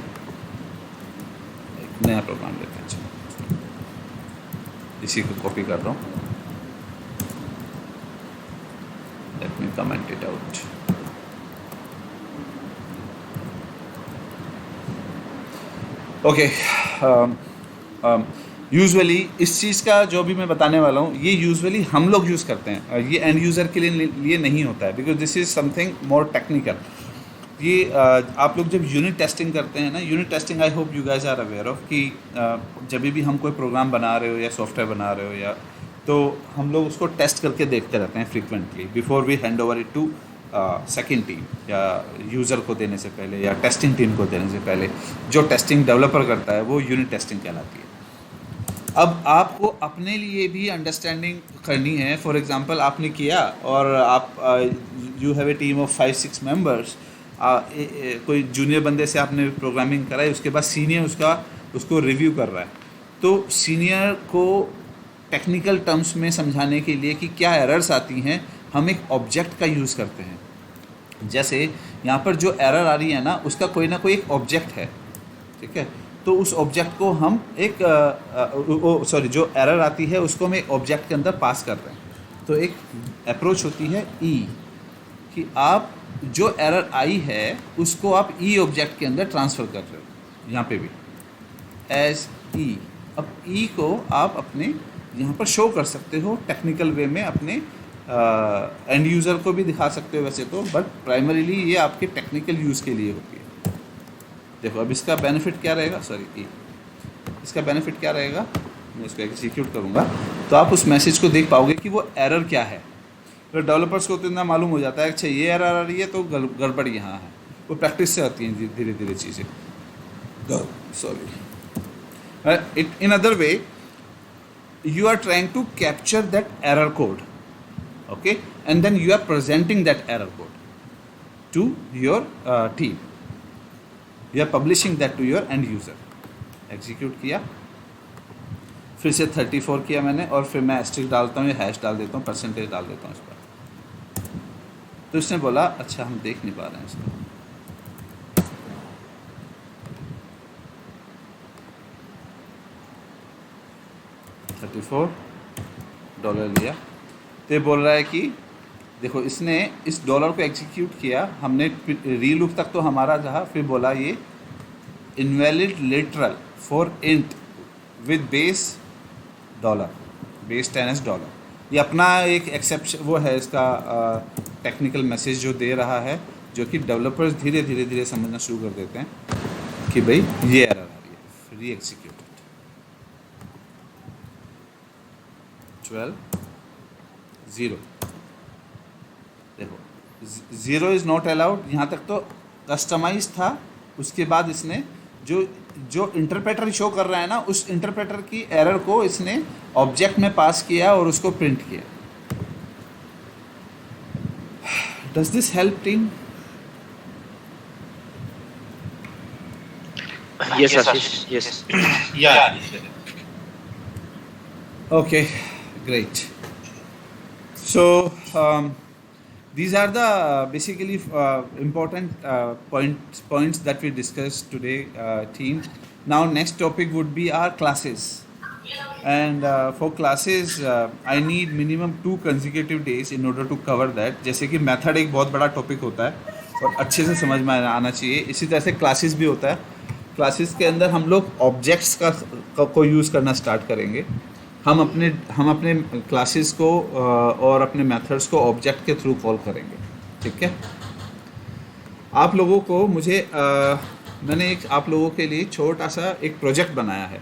नया प्रोग्राम लेते हैं. चलो, इसी को कॉपी कर रहा हूँ. Let me comment it out. Okay. Usually इस चीज़ का जो भी मैं बताने वाला हूँ ये यूजुअली हम लोग यूज़ करते हैं. ये एंड यूज़र के लिए नहीं होता है, because this is something more technical. ये आप लोग जब यूनिट टेस्टिंग करते हैं ना, unit testing I hope you guys are aware of कि जब भी हम कोई प्रोग्राम बना रहे हो या सॉफ्टवेयर बना रहे हो या तो हम लोग उसको टेस्ट करके देखते रहते हैं frequently before we hand over it to second team या यूज़र को देने से पहले या टेस्टिंग टीम को देने से पहले. जो टेस्टिंग डेवलपर करता है वो यूनिट टेस्टिंग कहलाती है. अब आपको अपने लिए भी अंडरस्टैंडिंग करनी है. फॉर एग्जांपल आपने किया और आप you have a team of 5-6 members. कोई जूनियर बंदे से आपने प्रोग्रामिंग कराई, उसके बाद सीनियर उसको रिव्यू कर रहा है. तो सीनियर को टेक्निकल टर्म्स में समझाने के लिए कि क्या एरर्स आती हैं, हम एक ऑब्जेक्ट का यूज़ करते हैं. जैसे यहाँ पर जो एरर आ रही है ना, उसका कोई ना कोई एक ऑब्जेक्ट है. ठीक है, तो उस ऑब्जेक्ट को हम एक जो एरर आती है उसको हम एक ऑब्जेक्ट के अंदर पास कर रहे हैं. तो एक अप्रोच होती है ई, कि आप जो एरर आई है उसको आप ई ऑब्जेक्ट के अंदर ट्रांसफ़र कर रहे हो. यहाँ पे भी एज ई. अब ई को आप अपने यहाँ पर शो कर सकते हो टेक्निकल वे में, अपने एंड यूज़र को भी दिखा सकते हो वैसे तो, बट प्राइमरीली ये आपके टेक्निकल यूज़ के लिए होती है. देखो अब इसका बेनिफिट क्या रहेगा, इसका बेनिफिट क्या रहेगा. मैं इसको एग्जीक्यूट करूँगा तो आप उस मैसेज को देख पाओगे कि वो एरर क्या है. तो डेवलपर्स को तो इतना मालूम हो जाता है, अच्छा ये एरर आ रही है तो गड़बड़ यहाँ है. वो प्रैक्टिस से आती हैं धीरे धीरे चीज़ें. Sorry, in other way you are trying to capture that error code, okay, and then you are presenting that error code to your team. You are publishing that to your end user. Execute किया, फिर से 34 किया मैंने और फिर मैं asterisk डालता हूँ या हैश डाल देता हूँ, परसेंटेज डाल देता हूँ इस पर. तो इसने बोला अच्छा हम देख नहीं पा रहे हैं इसको. $34 लिया तो ये बोल रहा है कि देखो इसने इस डॉलर को एग्जीक्यूट किया, हमने री लूप तक तो हमारा रहा, फिर बोला ये invalid literal for int with base dollar, base 10s dollar. ये अपना एक एक्सेप्शन वो है इसका टेक्निकल मैसेज जो दे रहा है, जो कि डेवलपर्स धीरे धीरे धीरे समझना शुरू कर देते हैं कि भाई ये एरर आ रही है, री एग्जीक्यूटेड 12 0। देखो 0 इज़ नॉट अलाउड, यहाँ तक तो कस्टमाइज था। उसके बाद इसने जो इंटरप्रेटर शो कर रहा है ना, उस इंटरप्रेटर की एरर को इसने ऑब्जेक्ट में पास किया और उसको प्रिंट किया। Does this help team? Yes, Ashish. Yes. Yeah. Okay, great. So these are the basically important points that we discussed today, team. Now next topic would be our classes, and for classes I need minimum 2 consecutive days in order to cover that. जैसे कि method एक बहुत बड़ा topic होता है और अच्छे से समझ में आना चाहिए, इसी तरह से क्लासेस भी होता है। क्लासेस के अंदर हम लोग ऑब्जेक्ट्स को यूज़ करना स्टार्ट करेंगे। हम अपने क्लासेस को और अपने मेथड्स को ऑब्जेक्ट के थ्रू कॉल करेंगे, ठीक है। आप लोगों को मैंने आप लोगों के लिए छोटा सा एक प्रोजेक्ट बनाया है।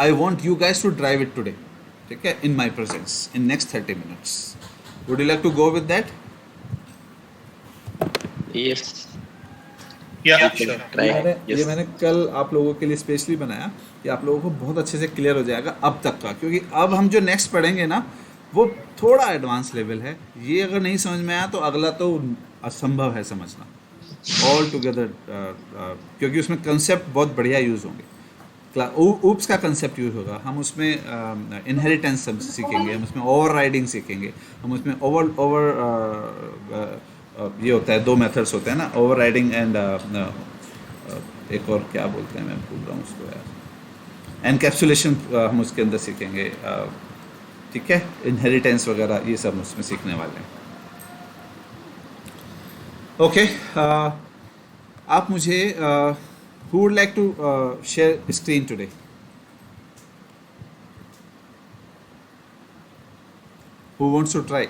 I want you guys to drive it today, ठीक है, in my presence in next 30 minutes। Would you like to go with that? Yes. Yeah, You sure. can try. ये Yes. मैंने कल आप लोगों के लिए स्पेशली बनाया कि आप लोगों को बहुत अच्छे से क्लियर हो जाएगा अब तक का, क्योंकि अब हम जो नेक्स्ट पढ़ेंगे ना वो थोड़ा एडवांस लेवल है। ये अगर नहीं समझ में आया तो अगला तो असंभव है समझना ऑल टुगेदर, क्योंकि उसमें कंसेप्ट बहुत बढ़िया यूज़ होंगे। ऊप्स का कंसेप्ट यूज़ होगा, हम उसमें इनहेरिटेंस सीखेंगे, हम उसमें ओवर राइडिंग सीखेंगे, हम उसमें ये होता है 2 मेथड्स होते हैं ना, ओवर राइडिंग एंड एक और क्या बोलते हैं, मैं भूल रहा हूँ उसको यार, एनकैप्सुलेशन हम उसके अंदर सीखेंगे, ठीक है, इनहेरिटेंस वगैरह ये सब उसमें सीखने वाले हैं। ओके, आप मुझे who would like to share screen today? Who wants to try?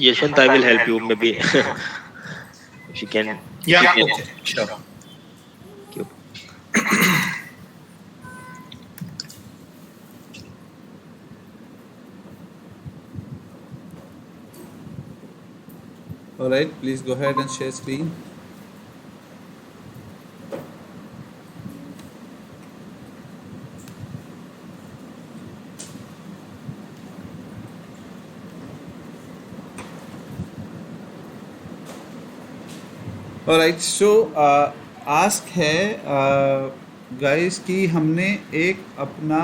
Yashwant, I will help you. Maybe if you can. Yeah, Yeah. okay, sure. Thank you. All right, please go ahead and share screen. Alright, so ask है guys कि हमने एक अपना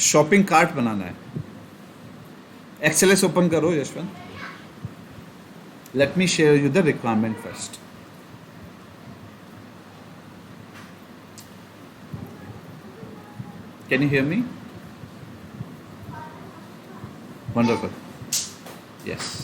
shopping cart बनाना है। एक्सेलेस open करो Yashwant, let me share you the requirement first. Can you hear me? Wonderful, yes.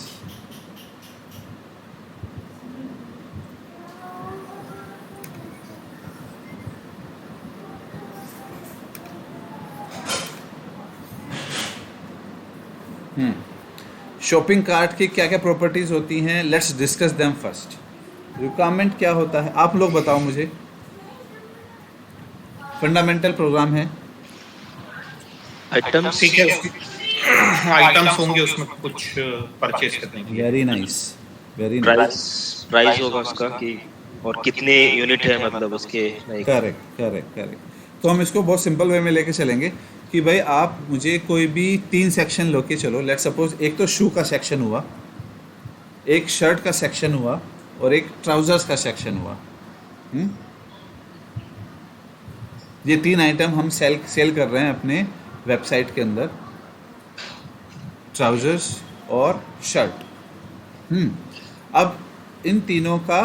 Shopping cart की क्या क्या प्रॉपर्टीज होती हैं, let's discuss them first. Requirement क्या होता है आप लोग बताओ मुझे। फंडामेंटल प्रोग्राम है, Items. ठीक है, आइटम्स होंगे उसमें कुछ परचेज करने के लिए। Very nice, very nice, price होगा उसका कि और कितने यूनिट है, मतलब उसके लाइक। Correct correct correct. तो हम इसको बहुत सिंपल वे में लेके चलेंगे कि भाई आप मुझे कोई भी 3 सेक्शन लो के चलो। लेट्स सपोज एक तो शू का सेक्शन हुआ, एक शर्ट का सेक्शन हुआ और एक ट्राउजर्स का सेक्शन हुआ। ये 3 आइटम हम सेल कर रहे हैं अपने वेबसाइट के अंदर, ट्राउजर्स और शर्ट। अब इन तीनों का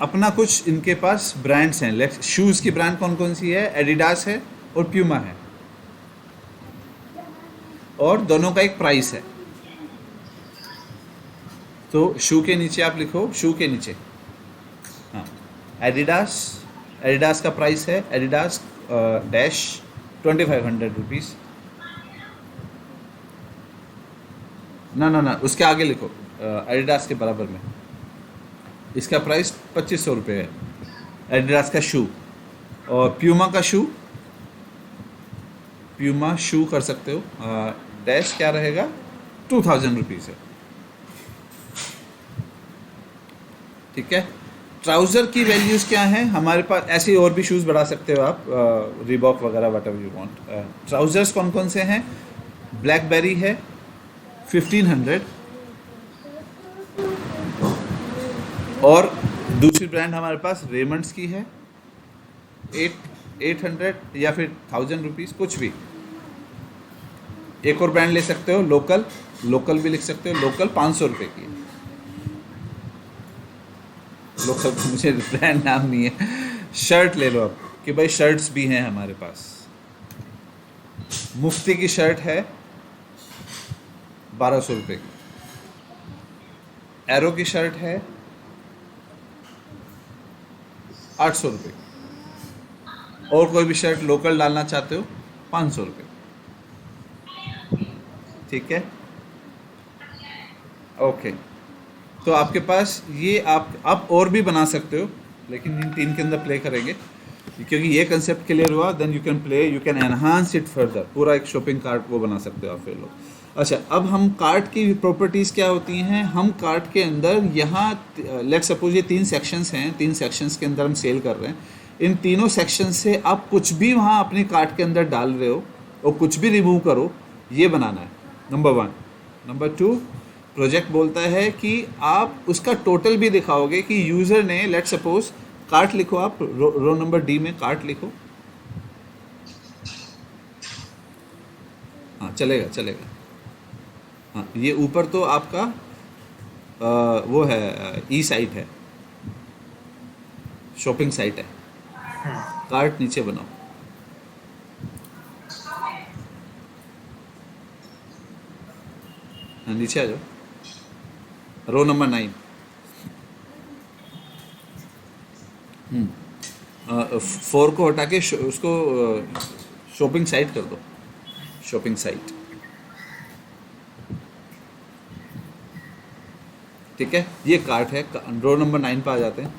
अपना कुछ इनके पास ब्रांड्स हैं। लेट्स, शूज़ की ब्रांड कौन कौन सी है? एडिडास है और प्यूमा है। और दोनों का एक प्राइस है। तो शू के नीचे आप लिखो, शू के नीचे, हाँ, एडिडास, एडिडास का प्राइस है एडिडास डैश 2500 रुपीज़। ना उसके आगे लिखो, एडिडास के बराबर में इसका प्राइस 2500 रुपये है, एडिडास का शू। और प्यूमा का शू, प्यूमा शू कर सकते हो, डैश क्या रहेगा, 2000 रुपीज़ है। ठीक है। ट्राउज़र की वैल्यूज़ क्या हैं हमारे पास, ऐसे और भी शूज़ बढ़ा सकते हो आप, रिबॉक वगैरह what ever you want. Trousers कौन कौन से हैं, ब्लैकबेरी है 1500, और दूसरी ब्रांड हमारे पास रेमंड्स की है 800 या फिर 1000 रुपीज़, कुछ भी। एक और ब्रांड ले सकते हो, लोकल, लोकल भी लिख सकते हो, लोकल 500 रुपये की है। लोकल मुझे ब्रांड नाम नहीं है। शर्ट ले लो आप, कि भाई शर्ट्स भी हैं हमारे पास। मुफ्ती की शर्ट है 1200 रुपये की, एरो की शर्ट है 800 रुपये की, और कोई भी शर्ट लोकल डालना चाहते हो 500 रुपये। ठीक है, ओके। तो आपके पास ये आप और भी बना सकते हो, लेकिन इन 3 के अंदर प्ले करेंगे, क्योंकि ये कंसेप्ट क्लियर हुआ, then you can play, you can enhance it further. पूरा एक शॉपिंग कार्ट वो बना सकते हो आप फिर लोग। अच्छा, अब हम कार्ट की प्रॉपर्टीज़ क्या होती हैं, हम कार्ट के अंदर यहाँ लेट सपोज ये 3 सेक्शंस हैं, 3 सेक्शंस के अंदर हम सेल कर रहे हैं। इन तीनों सेक्शन से आप कुछ भी वहाँ अपने कार्ट के अंदर डाल रहे हो और कुछ भी रिमूव करो, ये बनाना है, नंबर 1। नंबर 2, प्रोजेक्ट बोलता है कि आप उसका टोटल भी दिखाओगे कि यूज़र ने, लेट सपोज कार्ट लिखो आप, रो नंबर डी में कार्ट लिखो, हाँ चलेगा चलेगा, हाँ ये ऊपर तो आपका वो है, ई साइट है, शॉपिंग साइट है, कार्ट नीचे बनाओ, हाँ नीचे आ जाओ, रो नंबर 9, 4 को हटा के उसको शॉपिंग साइट कर दो, शॉपिंग साइट। ठीक है, ये कार्ट है, रो नंबर 9 पर आ जाते हैं।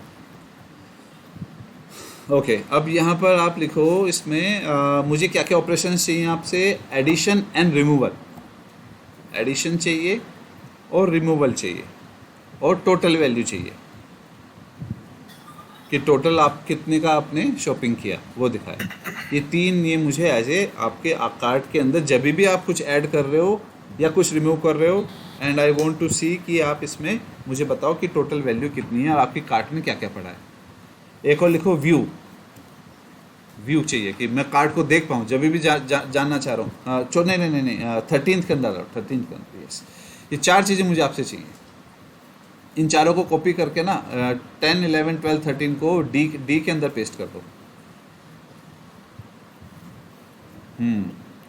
ओके, अब यहाँ पर आप लिखो इसमें मुझे क्या क्या ऑपरेशन चाहिए आपसे, एडिशन एंड रिमूवल, एडिशन चाहिए और रिमूवल चाहिए, और टोटल वैल्यू चाहिए कि टोटल आप कितने का आपने शॉपिंग किया वो दिखाए। ये 3 ये मुझे एज ए आपके कार्ट के अंदर जब भी आप कुछ ऐड कर रहे हो या कुछ रिमूव कर रहे हो, एंड आई वांट टू सी कि आप इसमें मुझे बताओ कि टोटल वैल्यू कितनी है और आपकी कार्ट में क्या क्या पड़ा है। एक और लिखो व्यू, व्यू चाहिए कि मैं कार्ड को देख पाऊँ जब भी जानना चाह रहा हूँ। नहीं 13th के अंदर, 13th के अंदर, यस। ये 4 चीज़ें मुझे आपसे चाहिए। इन चारों को कॉपी करके ना 10, 11, 12, 13 को डी के अंदर पेस्ट कर दो।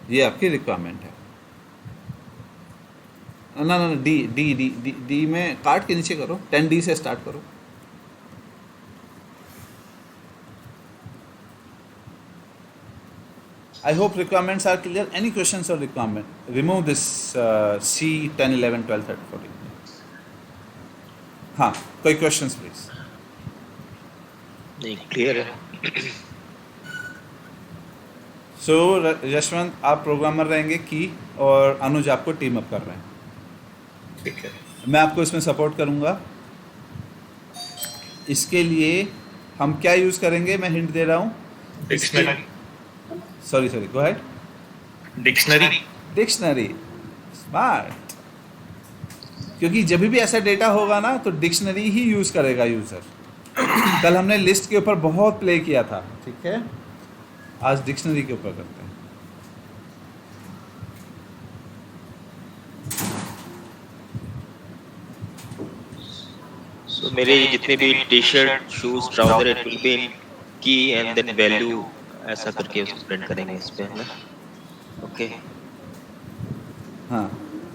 ये आपकी रिक्वायरमेंट है। ना डी में कार्ड के नीचे करो, 10D से स्टार्ट करो। I hope requirements are clear. Any questions or requirement? Remove this C 10, 11, 12, 13, 14. हाँ, कोई questions please? नहीं, क्लियर है। So यशवंत आप प्रोग्रामर रहेंगे की, और अनुज आपको टीम अप कर रहे हैं। ठीक है, मैं आपको इसमें सपोर्ट करूँगा। इसके लिए हम क्या यूज़ करेंगे, मैं हिंट दे रहा हूँ। Dictionary, sorry go ahead. Dictionary, smart. क्योंकि जब भी ऐसा डेटा होगा ना तो डिक्शनरी ही यूज़ करेगा यूज़र। कल हमने लिस्ट के ऊपर बहुत प्ले किया था, ठीक है, आज डिक्शनरी के ऊपर करते हैं। So मेरे जितने भी T shirt, shoes, trouser, it will be in की एंड देन वैल्यू, ऐसा करके उसको प्रिंट करेंगे इस पे, है ना? ओके, हाँ,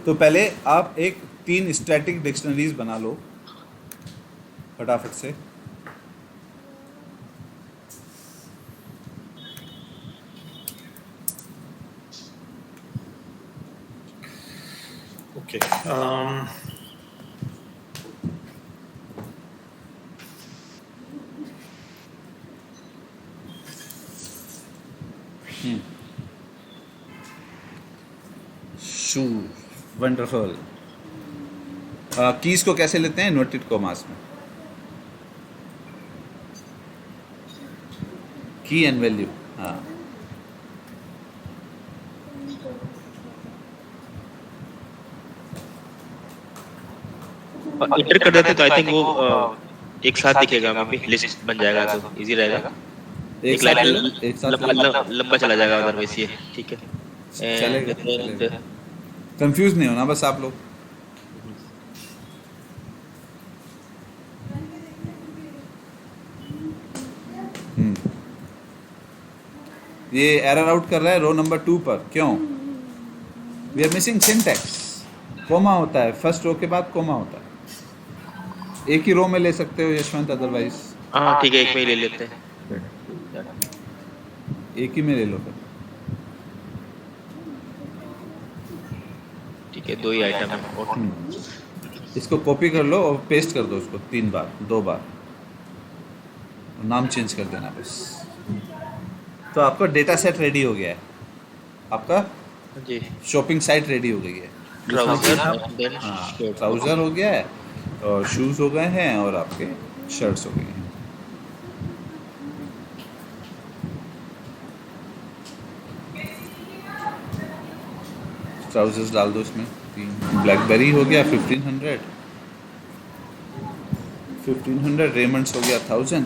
तो पहले आप एक 3 स्टैटिक डिक्शनरीज बना लो फटाफट से। ओके। शू, वंडरफुल। कीज को कैसे लेते हैं? इन्वर्टेड कॉमास में। की एंड वैल्यू, हाँ। इंटर कर देते तो आई थिंक वो एक साथ दिखेगा, मे बी लिस्ट बन जाएगा तो इजी रहेगा। एक एक साथ लाइन लेना, एक साथ लेना। लंबा चला जाएगा अदरवाइज ये, ठीक है। चलेगा, एंड चलेगा। कंफ्यूज नहीं होना बस आप लोग। ये एरर आउट कर रहा है रो नंबर 2 पर, क्यों? We are missing syntax. Comma होता है, फर्स्ट रो के बाद कोमा होता है। एक ही रो में ले सकते हो यशवंत, अदरवाइज हाँ ठीक है, एक में ही ले लेते हैं। एक ही में ले लो फिर। ठीक है, 2 ही आइटम है और इसको कॉपी कर लो और पेस्ट कर दो उसको 3 बार, 2 बार। नाम चेंज कर देना बस। तो आपका डेटा सेट रेडी हो गया है, आपका जी। शॉपिंग साइट रेडी हो गई है। ट्राउजर हाँ, ट्राउज़र हो गया है और शूज़ हो गए हैं और आपके शर्ट्स हो गए हैं। ट्राउजर्स डाल दो इसमें 3। ब्लैकबेरी हो गया 1500, 1500। रेमंड्स हो गया 1000।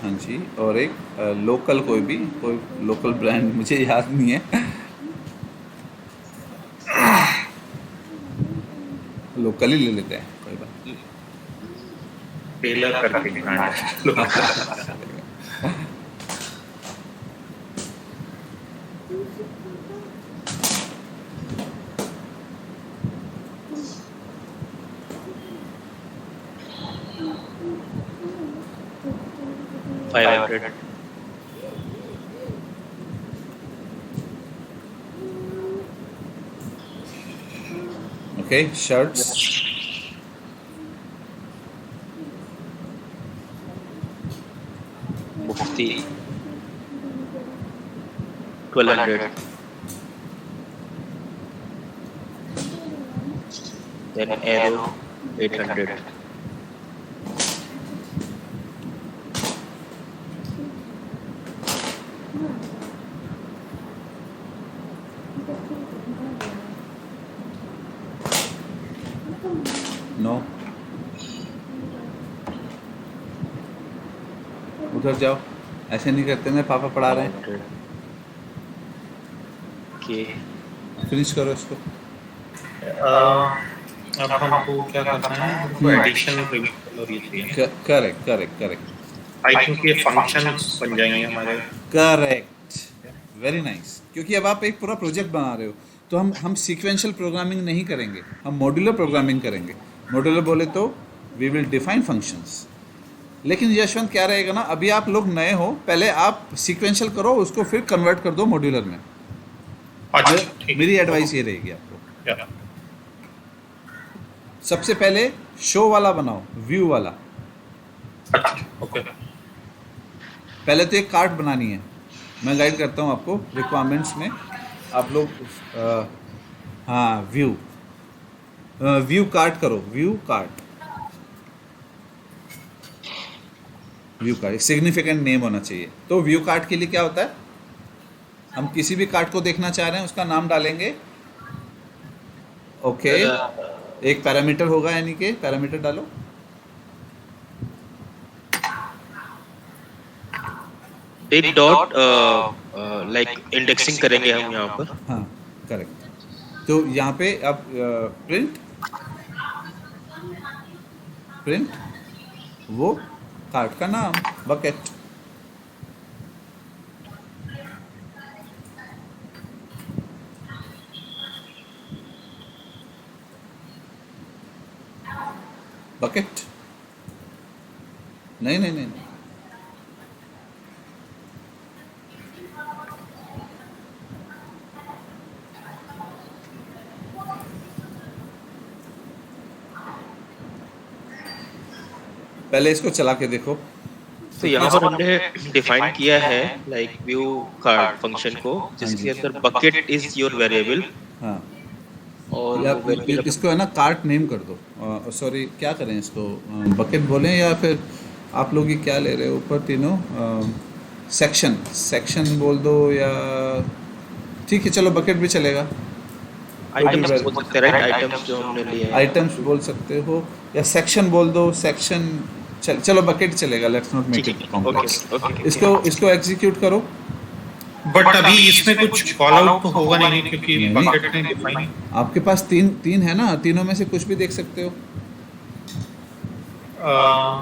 हाँ जी। और एक लोकल, कोई लोकल ब्रांड मुझे याद नहीं है। लोकल ही ले लेते हैं, कोई बात नहीं। टेलर करके brand. $500। Okay, shirts. Mufti 1200। Then Aero 800। No, उधर जाओ, ऐसे नहीं करते ना, पापा पढ़ा रहे हैं। के फिनिश करो इसको। अब हमको क्या करना है? हमको एडिशन रिमूवल और ये चाहिए। Correct correct correct. I think ये फंक्शंस बन जाएंगे हमारे। Correct, very nice. क्योंकि अब आप एक पूरा प्रोजेक्ट बना रहे हो, तो हम सीक्वेंशियल प्रोग्रामिंग नहीं करेंगे, हम मॉड्यूलर प्रोग्रामिंग करेंगे। मॉड्यूलर बोले तो वी विल डिफाइन फंक्शंस। लेकिन यशवंत क्या रहेगा ना, अभी आप लोग नए हो, पहले आप सीक्वेंशियल करो, उसको फिर कन्वर्ट कर दो मॉड्यूलर में। अच्छा, ठीक। मेरी एडवाइस ये रहेगी आपको। क्या? सबसे पहले शो वाला बनाओ, व्यू वाला। अच्छा, ओके। पहले तो एक कार्ट बनानी है, मैं गाइड करता हूँ आपको रिक्वायरमेंट्स में। आप लोग हाँ, व्यू कार्ट करो, व्यू कार्ट एक सिग्निफिकेंट नेम होना चाहिए। तो व्यू कार्ट के लिए क्या होता है, हम किसी भी कार्ट को देखना चाह रहे हैं, उसका नाम डालेंगे। ओके, एक पैरामीटर होगा, यानी कि पैरामीटर डालो। एक डॉट लाइक इंडेक्सिंग करेंगे हम यहाँ पर। हाँ, करेक्ट। तो यहाँ पे आप प्रिंट प्रिंट वो कार्ट का नाम, बकेट। बकेट नहीं नहीं नहीं नहीं। पहले इसको चला के देखो। तो यहाँ पर हमने डिफाइन किया है लाइक व्यू कार्ड फंक्शन को, हाँ जिसके जी। अंदर बकेट इज योर वेरिएबल हाँ, और या वो वेरिएबल इसको है ना कार्ट नेम कर दो। सॉरी, क्या करें इसको, बकेट बोलें या फिर आप लोग ये क्या ले रहे हो ऊपर तीनों, सेक्शन सेक्शन बोल दो, या ठीक है चलो बकेट भी चलेगा। आइटम्स बोल सकते हैं, राइट? आइटम्स जो हमने लिए हैं। आइटम्स बोल सकते हो या सेक्शन बोल दो, सेक्शन चलो बकेट चलेगा। लेट्स नॉट मेक ठीक इट है, कॉम्प्लेक्स। Okay okay. इसको एग्जीक्यूट करो। बट अभी इसमें कुछ कॉल आउट तो होगा नहीं क्योंकि नहीं, बकेट ने डिफाइन। आपके पास तीन तीन है ना, तीनों में से कुछ भी देख सकते हो।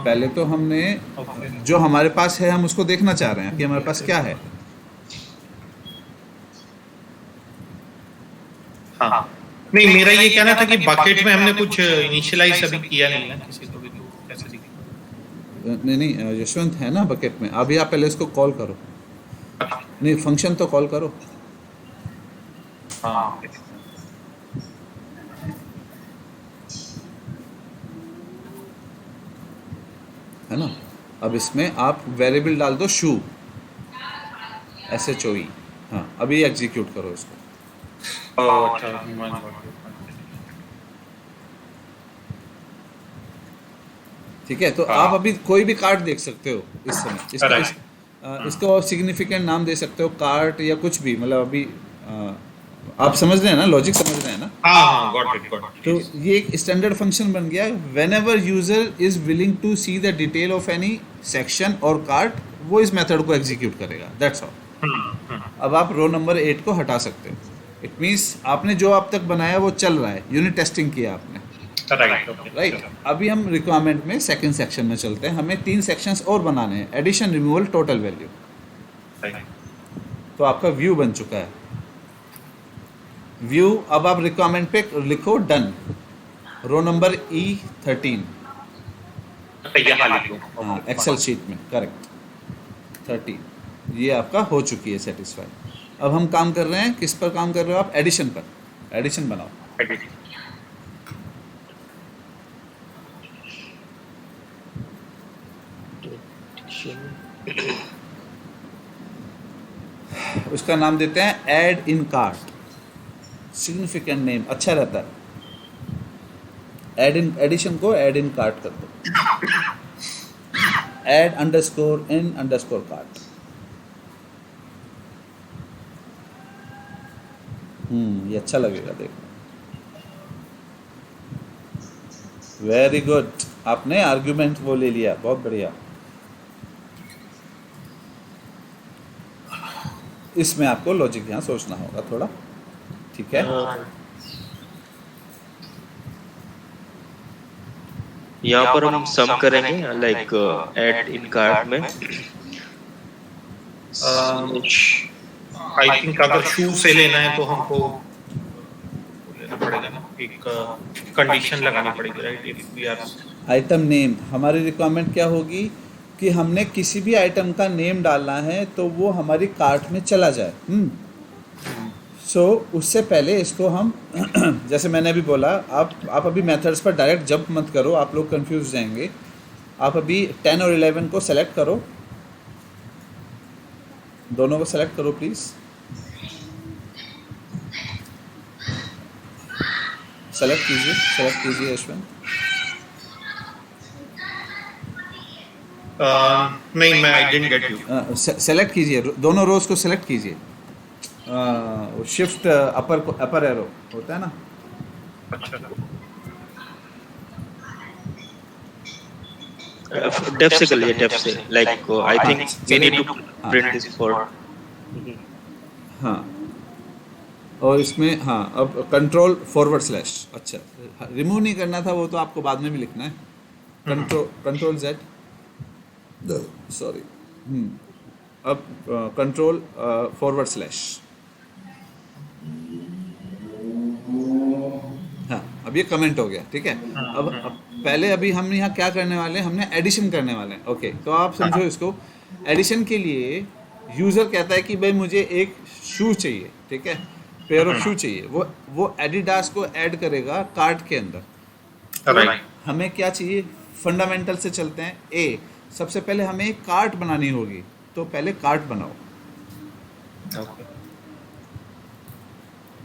पहले तो हमने जो हमारे पास है हम उसको देखना चाह रहे हैं कि हमारे पास क्या है। हाँ, नहीं मेरा ये कहना था कि बकेट में हमने कुछ इनिशियलाइज अभी किया नहीं ना किसी को भी, तो कैसे दिखेगा? नहीं नहीं, यशवंत है ना बकेट में। अभी आप पहले इसको कॉल करो। नहीं, फंक्शन तो कॉल करो। हाँ, है ना। अब इसमें आप वेरिएबल डाल दो शू, SHOE। हाँ, अभी एग्जीक्यूट करो इसको। अच्छा, ठीक है, तो हाँ। आप अभी कोई भी कार्ड देख सकते हो इस समय। Correct. इसको सिग्निफिकेंट नाम दे सकते हो, कार्ट या कुछ भी। मतलब अभी आप समझ रहे हैं ना, लॉजिक समझ रहे हैं ना। हाँ, गॉट इट। तो ये एक स्टैंडर्ड फंक्शन बन गया। Whenever user is willing to see the detail of any section और कार्ट, वो इस मेथड को एग्जीक्यूट करेगा। That's all. अब आप रो नंबर 8 को हटा सकते हो। इट मीन्स आपने जो अब तक बनाया वो चल रहा है, यूनिट टेस्टिंग किया आपने, राइट। अभी हम रिक्वायरमेंट में सेकंड सेक्शन में चलते हैं। हमें 3 सेक्शंस और बनाने हैं, एडिशन, रिमूवल, टोटल वैल्यू। तो आपका व्यू बन चुका है। व्यू, अब आप रिक्वायरमेंट पे लिखो डन, रो नंबर E13। हाँ, एक्सेल शीट में करेक्ट 13। ये आपका हो चुकी है सेटिस्फाई। अब हम काम कर रहे हैं, किस पर काम कर रहे हो आप? एडिशन पर। एडिशन बनाओ। उसका नाम देते हैं add in cart. Significant name अच्छा रहता है। एडिशन को ऐड इन कार्ट कर दो। ऐड अंडरस्कोर इन अंडरस्कोर कार्ट। ये अच्छा लगेगा देखो। वेरी गुड, आपने आर्ग्यूमेंट वो ले लिया, बहुत बढ़िया। इसमें आपको लॉजिक यहाँ सोचना होगा थोड़ा, ठीक है। यहाँ पर हम सम करेंगे लाइक ऐड इन कार्ट में। आई थिंक अगर शू से लेना है तो हमको लेना पड़ेगा ना, एक कंडीशन लगानी पड़ेगी, right? If we are item name, हमारी रिक्वायरमेंट क्या होगी कि हमने किसी भी आइटम का नेम डालना है तो वो हमारी कार्ट में चला जाए। सो उससे पहले इसको हम जैसे मैंने अभी बोला, आप अभी मेथड्स पर डायरेक्ट जंप मत करो, आप लोग कंफ्यूज जाएंगे। आप अभी 10 और 11 को सेलेक्ट करो, दोनों को सेलेक्ट करो प्लीज़। सेलेक्ट कीजिए यशवंत। नहीं, मैं I didn't get you. Select कीजिए, दोनों रोज को सेलेक्ट कीजिए। शिफ्ट अपर एरो होता है ना। अच्छा, डेफ से कर लीजिए, डेफ से like I think we need to print this for. हाँ, और इसमें हाँ अब कंट्रोल फॉरवर्ड स्लैश। अच्छा, रिमूव नहीं करना था वो, तो आपको बाद में भी लिखना है। कंट्रोल Z, सॉरी, अब कंट्रोल फॉरवर्ड स्लैश। हाँ, अब ये कमेंट हो गया, ठीक है। अब पहले अभी हम यहाँ क्या करने वाले हैं, हमने एडिशन करने वाले हैं। ओके, तो आप समझो इसको। एडिशन के लिए यूज़र कहता है कि भाई मुझे एक शू चाहिए, ठीक है, पेयर ऑफ शू चाहिए। वो एडिडास को ऐड करेगा कार्ट के अंदर। राइट। हमें क्या चाहिए, फंडामेंटल से चलते हैं। ए, सबसे पहले हमें एक कार्ट बनानी होगी, तो पहले कार्ट बनाओ, ओके।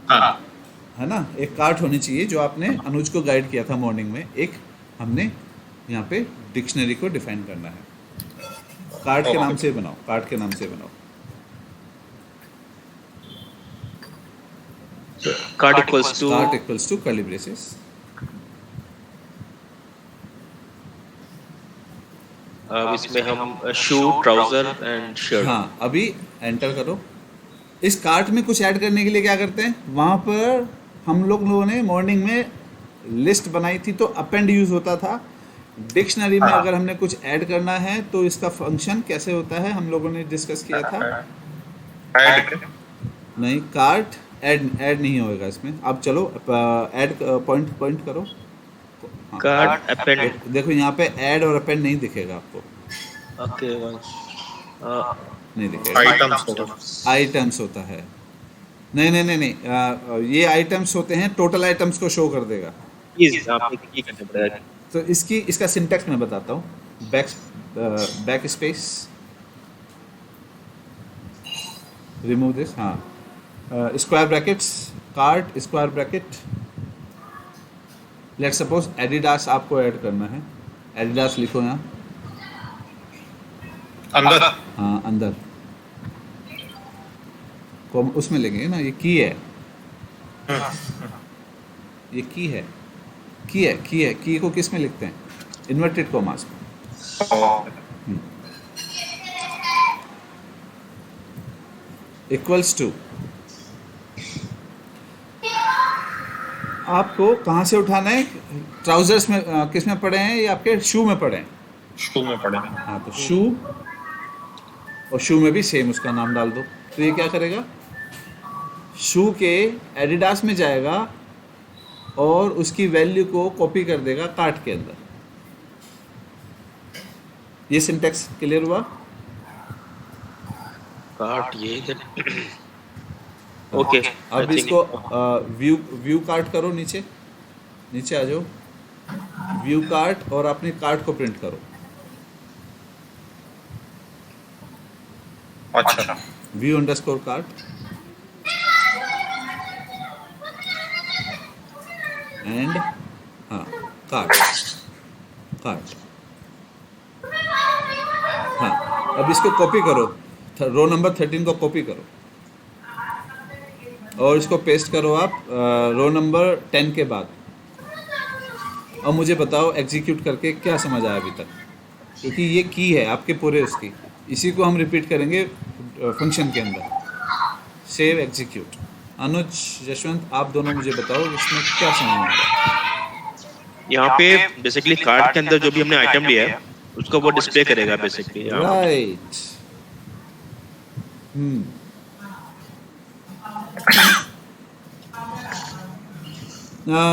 हाँ। है ना। एक कार्ट होनी चाहिए, जो आपने अनुज को गाइड किया था मॉर्निंग में। एक हमने यहाँ पे डिक्शनरी को डिफाइन करना है। कार्ट के नाम से बनाओ, कार्ट के नाम से बनाओ। Card equals to cart equals to curly braces. इसमें हम शू, ट्राउजर एंड शर्ट। हाँ, अभी एंटर करो। इस कार्ट में कुछ ऐड करने के लिए क्या करते हैं, वहाँ पर हम लोगों ने मॉर्निंग में लिस्ट बनाई थी, तो अपेंड यूज होता था। डिक्शनरी में अगर हमने कुछ ऐड करना है तो इसका फंक्शन कैसे होता है, हम लोगों ने डिस्कस किया था। ऐड नहीं, कार्ट ऐड नहीं होएगा इसमें। अब चलो ऐड पॉइंट करो। हाँ, कार्ड अपेंड। देखो यहाँ पे ऐड और अपेंड नहीं दिखेगा आपको, ओके, नहीं दिखेगा। आइटम्स आइटम्स होता है। नहीं, ये आइटम्स होते हैं, टोटल आइटम्स को शो कर देगा। प्लीज आप ये करना पड़ेगा। तो इसका सिंटैक्स मैं बताता हूँ। बैक स्पेस, रिमूव दिस, हाँ, square brackets, cart square bracket. Let's suppose Adidas आपको ऐड करना है, एडिडास लिखो यहाँ, अंदर। हाँ अंदर को उसमें लेंगे ना, ये की है, ये की को किस में लिखते हैं, इन्वर्टेड कॉमास में। इक्वल्स टू, आपको कहाँ से उठाना है, ट्राउजर्स में किस में पड़े हैं, या आपके शू में पड़े हैं। शू में पड़े। हाँ, तो शू, और शू में भी सेम उसका नाम डाल दो। तो ये क्या करेगा, शू के एडिडास में जाएगा और उसकी वैल्यू को कॉपी कर देगा कार्ट के अंदर। ये सिंटैक्स क्लियर हुआ। कार्ट ये इधर। ओके, अब इसको व्यू कार्ट करो, नीचे आ जाओ, व्यू कार्ट, और अपने कार्ट को प्रिंट करो। अच्छा, व्यू अंडरस्कोर कार्ट एंड, हाँ, कार्ट। हाँ, अब इसको कॉपी करो, रो नंबर 13 को कॉपी करो और इसको पेस्ट करो आप रो नंबर 10 के बाद। और मुझे बताओ एग्जीक्यूट करके क्या समझ आया अभी तक, क्योंकि ये की है आपके पूरे उसकी। इसी को हम रिपीट करेंगे फंक्शन के अंदर। Save execute. अनुज, यशवंत, आप दोनों मुझे बताओ इसमें क्या समझ में आ रहा है। यहाँ पे बेसिकली कार्ड के अंदर जो भी हमने आइटम लिया है उसको वो डिस्प्ले करेगा बेसिकली। राइट।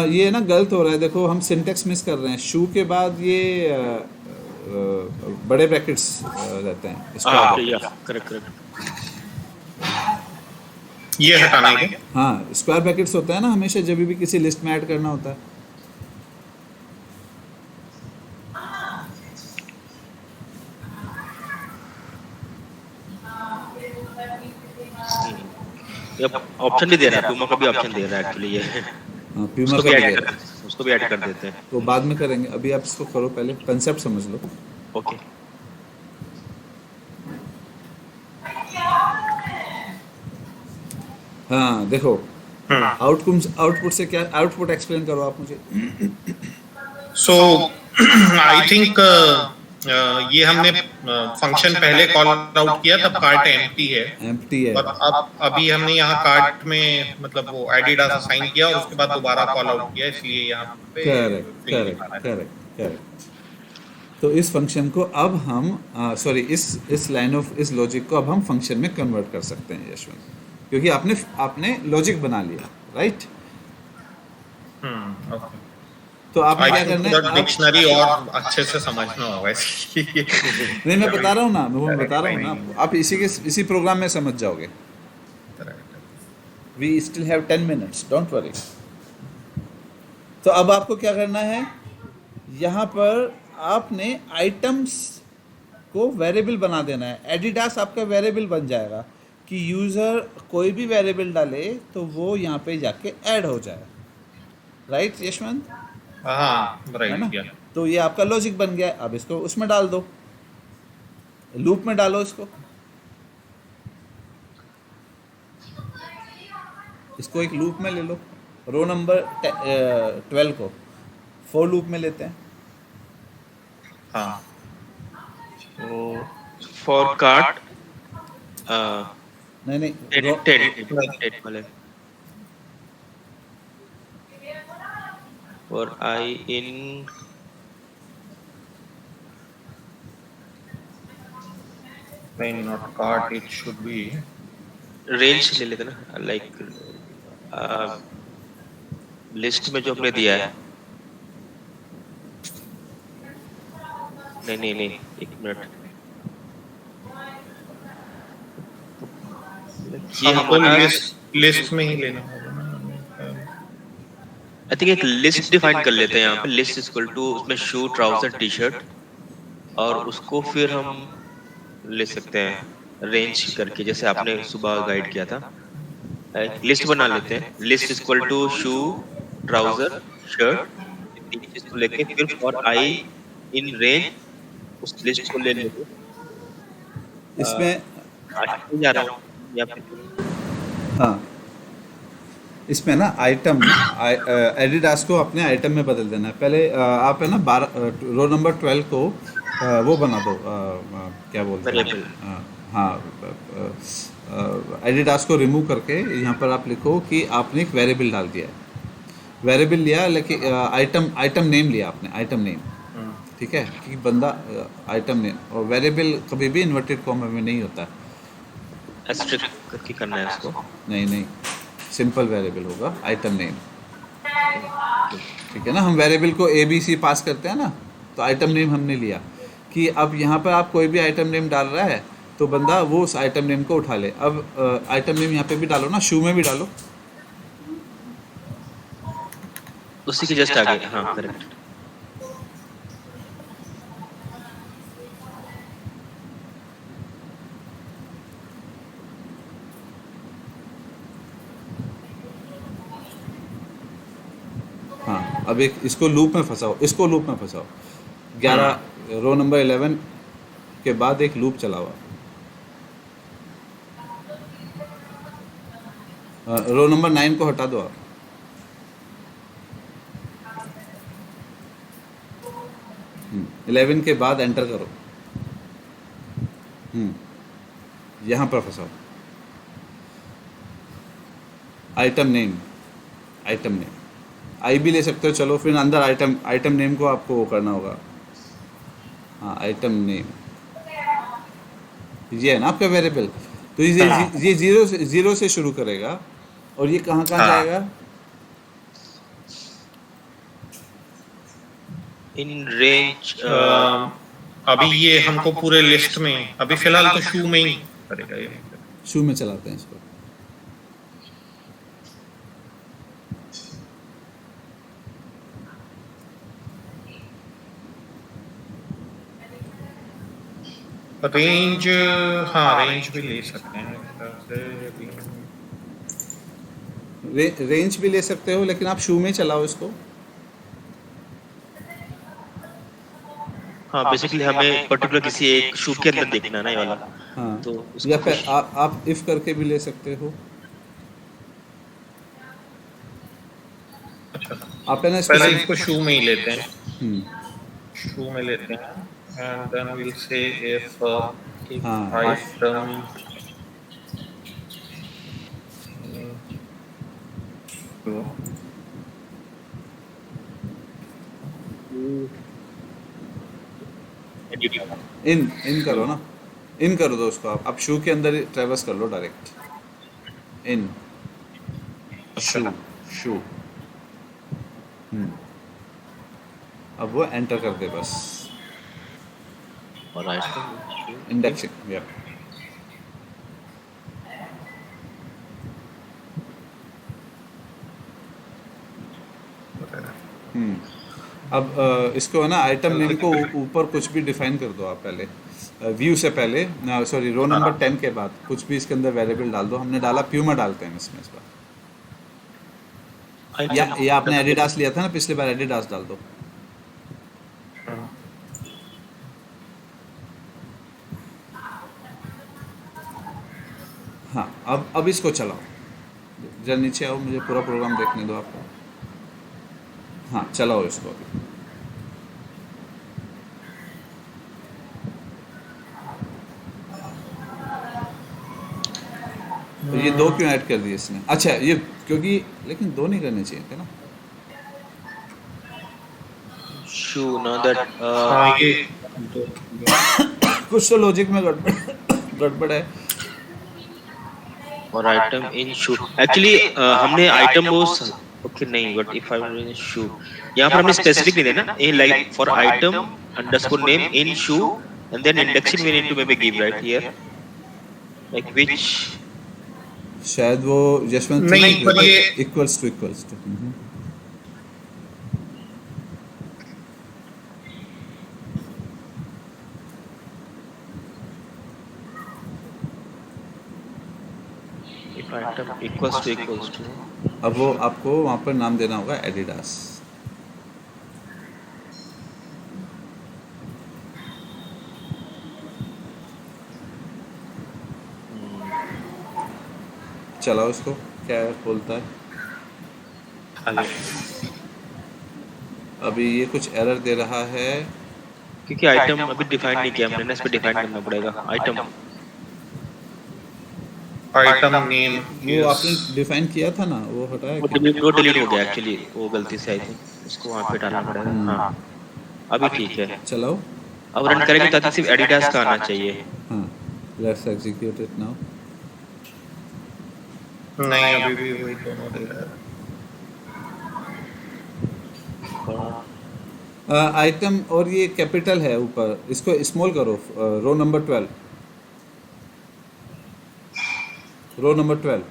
ये ना गलत हो रहा है, देखो हम सिंटेक्स मिस कर रहे हैं। शू के बाद ये बड़े ब्रैकेट्स रहते हैं। करेक्ट। ये हटाना है। हाँ, स्क्वायर ब्रैकेट्स होता है ना हमेशा जब भी किसी लिस्ट में ऐड करना होता है। ऑप्शन भी दे रहा है, प्यूमा का भी ऑप्शन दे रहा है एक्चुअली ये। हाँ, प्यूमा का भी है। उसको भी ऐड कर देते हैं। तो बाद में करेंगे, अभी आप इसको करो, पहले कंसेप्ट समझ लो। ओके। हाँ देखो, आउटपुट से क्या, आउटपुट एक्सप्लेन करो आप मुझे। सो आई थिंक ये हमने फंक्शन पहले कॉल आउट किया तब कार्ट एम्प्टी है, और अब अभी हमने यहाँ कार्ट में मतलब वो एडिडास असाइन किया और उसके बाद दोबारा कॉल आउट किया, इसलिए यहाँ पे करेक्ट। तो इस फंक्शन को अब हम सॉरी इस लाइन ऑफ इस लॉजिक को अब हम फंक्शन में कन्वर्ट कर सकते हैं यशवंत, क्योंकि आपने आपने लॉजिक बना लिया, राइट। ओके। तो आपने आई क्या थिंक करना पूरा है डिक्शनरी और अच्छे से समझना होगा इसलिए। नहीं, मैं बता रहा हूँ ना, मैं बता रहा हूँ ना आपको, आप इसी प्रोग्राम में समझ जाओगे। We still have 10 minutes, don't worry. तो अब आपको क्या करना है, यहाँ पर आपने आइटम्स को वेरिएबल बना देना है। एडिडास आपका वेरिएबल बन जाएगा कि यूज़र कोई भी वेरिएबल डाले तो वो यहाँ पे जाके ऐड हो जाए, राइट यशवंत, हाँ है राइट ना। या तो ये आपका लॉजिक बन गया। अब इसको उसमें डाल दो, लूप में डालो इसको। इसको एक लूप में ले लो, रो नंबर 12 को फॉर लूप में लेते हैं। हाँ तो फॉर कार्ट नहीं रो, टेट वाले फॉर आई इन नहीं not cart, it should B range ले लेते ना, लाइक लिस्ट में जो हमने दिया है। नहीं, एक मिनट, ये हमको हमारा लिस्ट में ही लेना होगा ना। आई थिंक एक लिस्ट डिफाइन कर लेते हैं यहाँ पे, लिस्ट इक्वल टू उसमें शू ट्राउजर टी शर्ट, और उसको फिर हम ले सकते हैं रेंज करके, जैसे आपने सुबह गाइड किया था। एक लिस्ट बना लेते हैं, list equal to shoe trouser shirt, तीन चीज को लेके फिर फॉर आई इन रेंज उस लिस्ट को ले लेंगे। इसमें जा रहा हूँ या फिर हाँ, इसमें ना आइटम एडिडास को अपने आइटम में बदल देना है। पहले आप है ना रो नंबर 12 को वो बना दो, क्या बोलते हैं, वेरिएबल। हाँ, एडिडास को रिमूव करके यहाँ पर आप लिखो कि आपने एक वेरिएबल डाल दिया है। वेरिएबल लिया, लेकिन आइटम नेम लिया आपने, आइटम नेम, ठीक है, कि बंदा आइटम नेम, और वेरिएबल कभी भी इन्वर्टेड कॉमा में नहीं होता है। एस्ट्रिक करके करना है उसको। नहीं, सिंपल वेरिएबल होगा आइटम नेम, ठीक है ना। हम वेरिएबल को ABC पास करते हैं ना, तो आइटम नेम हमने लिया कि अब यहाँ पर आप कोई भी आइटम नेम डाल रहा है तो बंदा वो उस आइटम नेम को उठा ले। अब आइटम नेम यहाँ पे भी डालो ना, शू में भी डालो। उसी के जस्ट आगे, हाँ करेक्ट। हाँ, अब एक इसको लूप में फंसाओ, इसको लूप में फंसाओ। 11 रो नंबर 11 के बाद एक लूप चलाओ। रो नंबर 9 को हटा दो आप। हम्म, 11 के बाद एंटर करो। यहाँ पर फंसाओ आइटम नेम, आई भी ले सकते हो, चलो फिर अंदर आइटम नेम को आपको वो करना होगा। हाँ, आइटम नेम ये है ना आपका वेरिएबल, तो ये जीरो से शुरू करेगा, और ये कहाँ जाएगा, इन रेंज। अभी ये हमको पूरे लिस्ट में, अभी फिलहाल तो शू में ही करेगा ये। शू में चलाते हैं इसको। रेंज, हाँ रेंज भी ले सकते हैं। रेंज भी ले सकते हो, लेकिन आप शू में चलाओ इसको। हाँ, बेसिकली हमें पर्टिकुलर किसी एक शू के अंदर देखना है ना ये वाला। हाँ, तो या फिर आप इफ करके भी ले सकते हो। आप है ना पहले इसको शू में ही लेते हैं, हम्म, शू में लेते हैं, and then we'll say if हाँ, item इन करो ना, इन कर दो उसको आप शू के अंदर ट्रेवर्स कर लो डायरेक्ट, इन शू शू। अब वो एंटर कर दे बस, और आइटम इंडेक्सिंग या अब इसको है ना आइटम नेम को ऊपर कुछ भी डिफाइन कर दो आप पहले, व्यू से पहले, सॉरी रो नंबर 10 के बाद कुछ भी इसके अंदर वेरिएबल डाल दो। हमने डाला प्यूमा, डालते हैं इसमें इस बार, या आपने एडिडास लिया था ना पिछली बार, एडिडास डाल दो। हाँ अब इसको चलाओ, जरा नीचे आओ, मुझे पूरा प्रोग्राम देखने दो आपको। हाँ चलाओ इसको अभी। तो ये दो क्यों ऐड कर दिए इसने? अच्छा ये क्योंकि, लेकिन दो नहीं करने चाहिए थे ना। शू ना दैट हाँ ये कुछ तो लॉजिक में गड़बड़ है। और आइटम इन शू एक्चुअली हमने आइटम वो ओके नहीं, but if I in shoe यहाँ पर हमने स्पेसिफिक नहीं देना ए, like for item underscore name in shoe and then indexing we need to may give right here like which, शायद वो जसवंत नहीं, पर ये equals to if item equals to अब वो आपको वहाँ पर नाम देना होगा एडिडास। चलाओ इसको, क्या बोलता है? अभी ये कुछ एरर दे रहा है क्योंकि आइटम अभी डिफाइन नहीं किया हमने, इस पे डिफाइन करना पड़ेगा आइटम नेम वो आपने डिफाइन किया था ना, वो हटाया वो डिलीट हो गया एक्चुअली, वो गलती से आई थी, उसको वहां पे डालना पड़ेगा। हां अभी ठीक है, चलाओ। अब रन करेंगे ताकि सिर्फ एडिडास का आना चाहिए। हाँ लेट्स एग्जीक्यूट इट नाउ। नहीं अभी भी वही दोनों दे रहा है। आइटम और ये कैपिटल है ऊपर, इसको स्मॉल करो, row number 12, row number 12।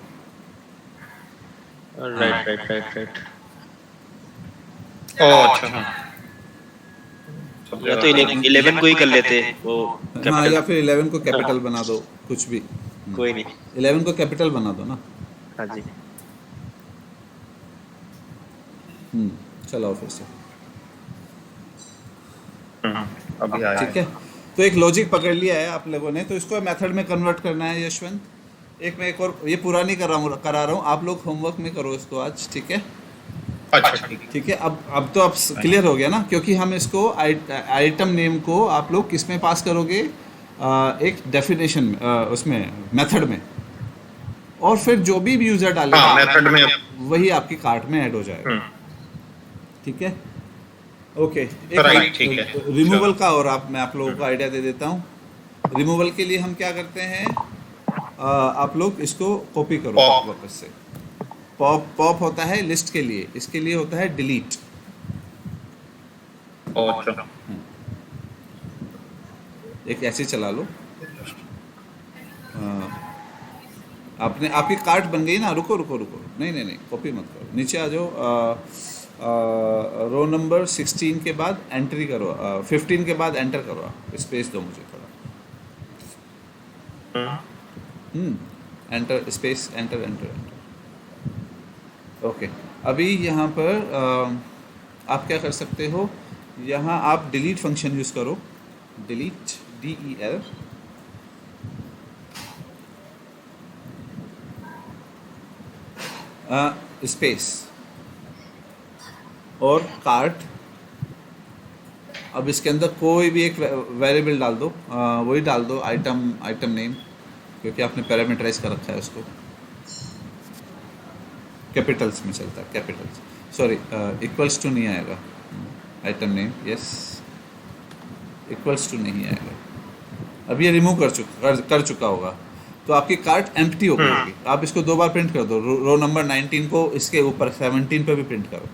Right oh अच्छा या तो 11 को ही कर लेते वो हाँ, कैपिटल, या फिर 11 को कैपिटल बना दो, कुछ भी। कोई नहीं 11 को कैपिटल बना दो ना। हाँ जी चलाओ फिर से। अभी आया ठीक है, तो एक लॉजिक पकड़ लिया है आप लोगों ने, तो इसको मेथड में कन्वर्ट करना है यशवंत। मैं एक और ये पूरा नहीं करा रहा हूँ, आप लोग होमवर्क में करो इसको आज, ठीक है? अच्छा ठीक है, अब तो अब क्लियर हो गया ना, क्योंकि हम इसको आइटम नेम को आप लोग किस में पास करोगे, एक डेफिनेशन उसमें मेथड में, और फिर जो भी यूजर डालेगा मेथड में वही आपकी कार्ट में ऐड हो जाएगा। ठीक है, ओके। राइट, ठीक है। रिमूवल का और मैं आप लोगों को आइडिया दे देता हूँ। रिमूवल के लिए हम क्या करते हैं, आप लोग इसको कॉपी करो वापस से। पॉप होता है लिस्ट के लिए, इसके लिए होता है डिलीट। अच्छा एक ऐसे चला लो, आपकी कार्ट बन गई ना। रुको, नहीं कॉपी मत करो, नीचे आ जाओ। रो नंबर 16 के बाद एंट्री करो, 15 के बाद एंटर करो। आप स्पेस दो मुझे थोड़ा, एंटर स्पेस, एंटर। ओके, अभी यहाँ पर आप क्या कर सकते हो, यहाँ आप डिलीट फंक्शन यूज़ करो, डिलीट DEL, स्पेस और कार्ट। अब इसके अंदर कोई भी एक वेरिएबल डाल दो, वही डाल दो आइटम नेम, क्योंकि आपने पैरामीटराइज कर रखा है उसको। कैपिटल्स में चलता है, कैपिटल्स, सॉरी इक्वल्स टू नहीं आएगा, item name, yes. Equals to नहीं आएगा। अब ये रिमूव कर चुका होगा, तो आपकी कार्ट एम्प्टी हो गई होगी। आप इसको 2 बार प्रिंट कर दो, रो नंबर 19 को इसके ऊपर 17 पे भी प्रिंट करो।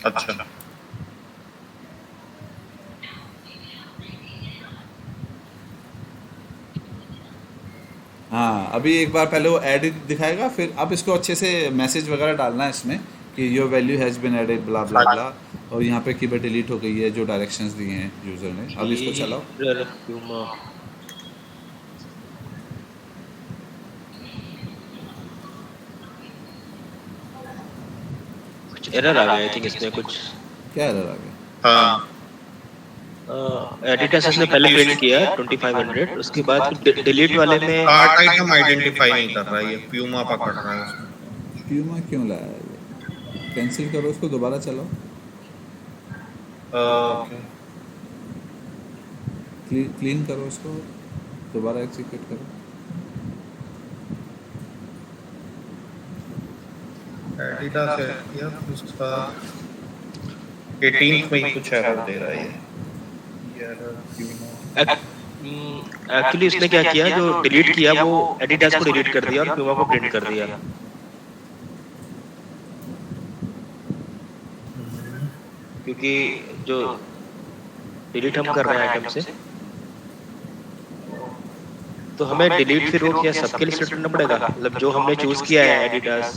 अच्छा, हाँ, अभी एक बार पहले वो ऐड दिखाएगा, फिर आप इसको अच्छे से मैसेज वगैरह डालना है इसमें कि your value has been added bla bla bla, और यहाँ पे कीवर्ड डिलीट हो गई है जो डायरेक्शंस दिए हैं यूज़र ने। अब इसको चलाओ। एरर प्यूमा कुछ एरर आ गया आई थिंक इसमें कुछ। क्या एरर आ गया? हाँ, एडिटर्स इसने पहले प्रिंट किया 2500, उसके बाद डिलीट वाले में कार्ट आइटम आइडेंटिफाई नहीं कर रहा है, ये प्यूमा पकड़ रहा है उसमें। प्यूमा क्यों लाया है ये? कैंसिल करो उसको, दोबारा चलाओ, ओके, क्लीन करो उसको, दोबारा एग्जीक्यूट करो। एडिडास है या उसका 18th में ही कुछ एरर दे रहा है ये एरर प्यूमा। एक्चुअली उसने क्या किया, जो डिलीट किया वो एडिटर्स को डिलीट कर दिया और प्यूमा को प्रिंट कर दिया, क्योंकि जो डिलीट हम कर रहे हैं आइटम से, तो हमें डिलीट फिर वो क्या सबके लिए करना पड़ेगा, मतलब जो हमने चूज किया है एडिटर्स,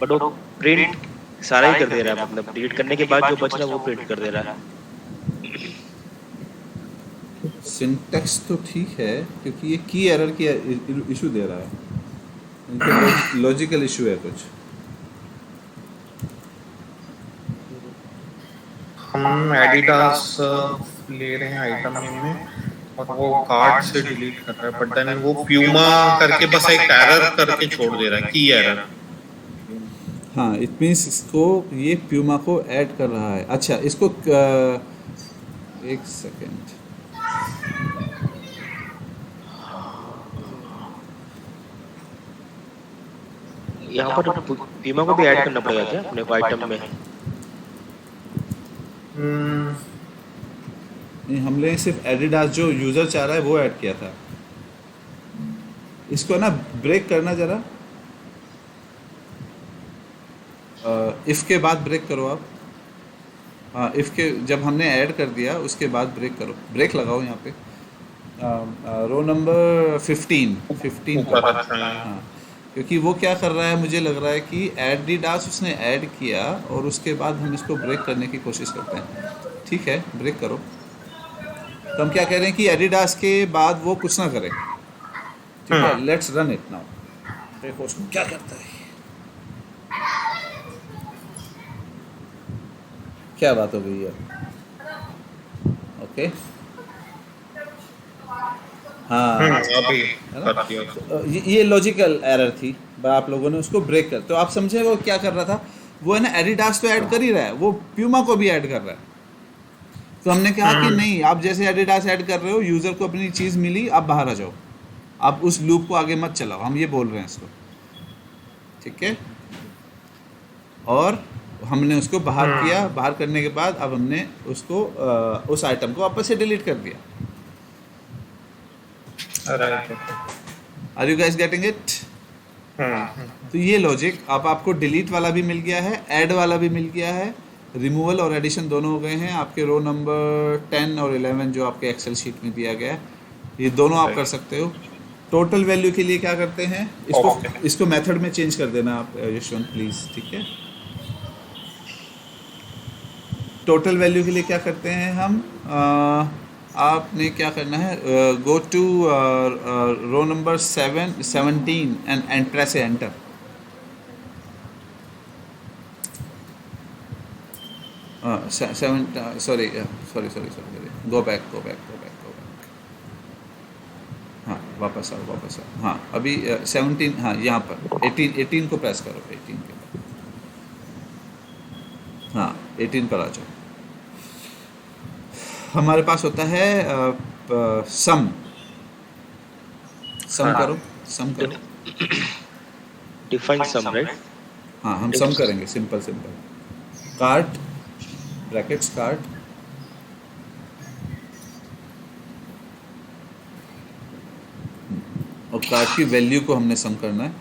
बट वो प्रिंट सारा ही कर दे रहा है, मतलब डिलीट करने के बाद जो बच रहा है वो प्रिंट कर दे रहा है। सिंटेक्स तो ठीक है, क्योंकि ये की एरर की इशू दे रहा है, लॉजिकल इशू है कुछ। हम एडिडास ले रहे हैं आइटम में और वो कार्ट से डिलीट कर रहा है, बट देन वो प्यूमा करके बस एक एरर करके छोड़ दे रहा है, की एरर। हाँ, इट मीन्स इसको ये प्यूमा को ऐड कर रहा है। अच्छा, इसको एक सेकेंड, यहाँ पर प्यूमा को भी ऐड करना पड़ेगा क्या अपने को आइटम में? नहीं, हमने सिर्फ एडिडास जो यूज़र चाह रहा है वो ऐड किया था। इसको ना ब्रेक करना ज़रा, इफ़ के बाद ब्रेक करो आप। हाँ, इफ़ के जब हमने ऐड कर दिया उसके बाद ब्रेक करो, ब्रेक लगाओ यहाँ पे। रो नंबर 15 पर। हाँ, क्योंकि वो क्या कर रहा है, मुझे लग रहा है कि एडिडास उसने ऐड किया और उसके बाद हम इसको ब्रेक करने की कोशिश करते हैं। ठीक है, ब्रेक करो। तो हम क्या कह रहे हैं कि एडिडास के बाद वो कुछ ना करे। ठीक है, लेट्स रन इट नाउ, देखो उसको क्या करता है। क्या बात हो गई है? ओके, हाँ, अभी है ना? कर दिया। तो ये लॉजिकल एरर थी, आप लोगों ने उसको ब्रेक कर, तो आप समझे वो क्या कर रहा था। वो है ना, एडिडास तो ऐड कर ही रहा है, वो प्यूमा को भी ऐड कर रहा है। तो हमने कहा कि नहीं, आप जैसे एडिडास ऐड कर रहे हो, यूज़र को अपनी चीज़ मिली, आप बाहर आ जाओ, आप उस लूप को आगे मत चलाओ, हम ये बोल रहे हैं इसको। ठीक है, और हमने उसको बाहर किया, बाहर करने के बाद अब हमने उसको उस आइटम को वापस से डिलीट कर दिया। Are you guys getting it? तो ये लॉजिक, अब आपको डिलीट वाला भी मिल गया है, ऐड वाला भी मिल गया है, रिमूवल और एडिशन दोनों हो गए हैं। आपके रो नंबर 10 और 11 जो आपके एक्सेल शीट में दिया गया है, ये दोनों आप कर सकते हो। टोटल वैल्यू के लिए क्या करते हैं, इसको मेथड में चेंज कर देना आप यशवंत प्लीज़। ठीक है, टोटल वैल्यू के लिए क्या करते हैं हम, आपने क्या करना है, go to row number 17 and press enter. Sorry, go back. हाँ, वापस आओ। हाँ, अभी 17, हाँ यहाँ पर 18 को प्रेस करो, 18 के बाद, हाँ 18 पर आ जाओ। हमारे पास होता है सम करो। डिफाइन सम, राइट? हाँ, हम सम करेंगे, सिंपल। कार्ट ब्रैकेट्स कार्ट और कार्ड की वैल्यू को हमने सम करना है।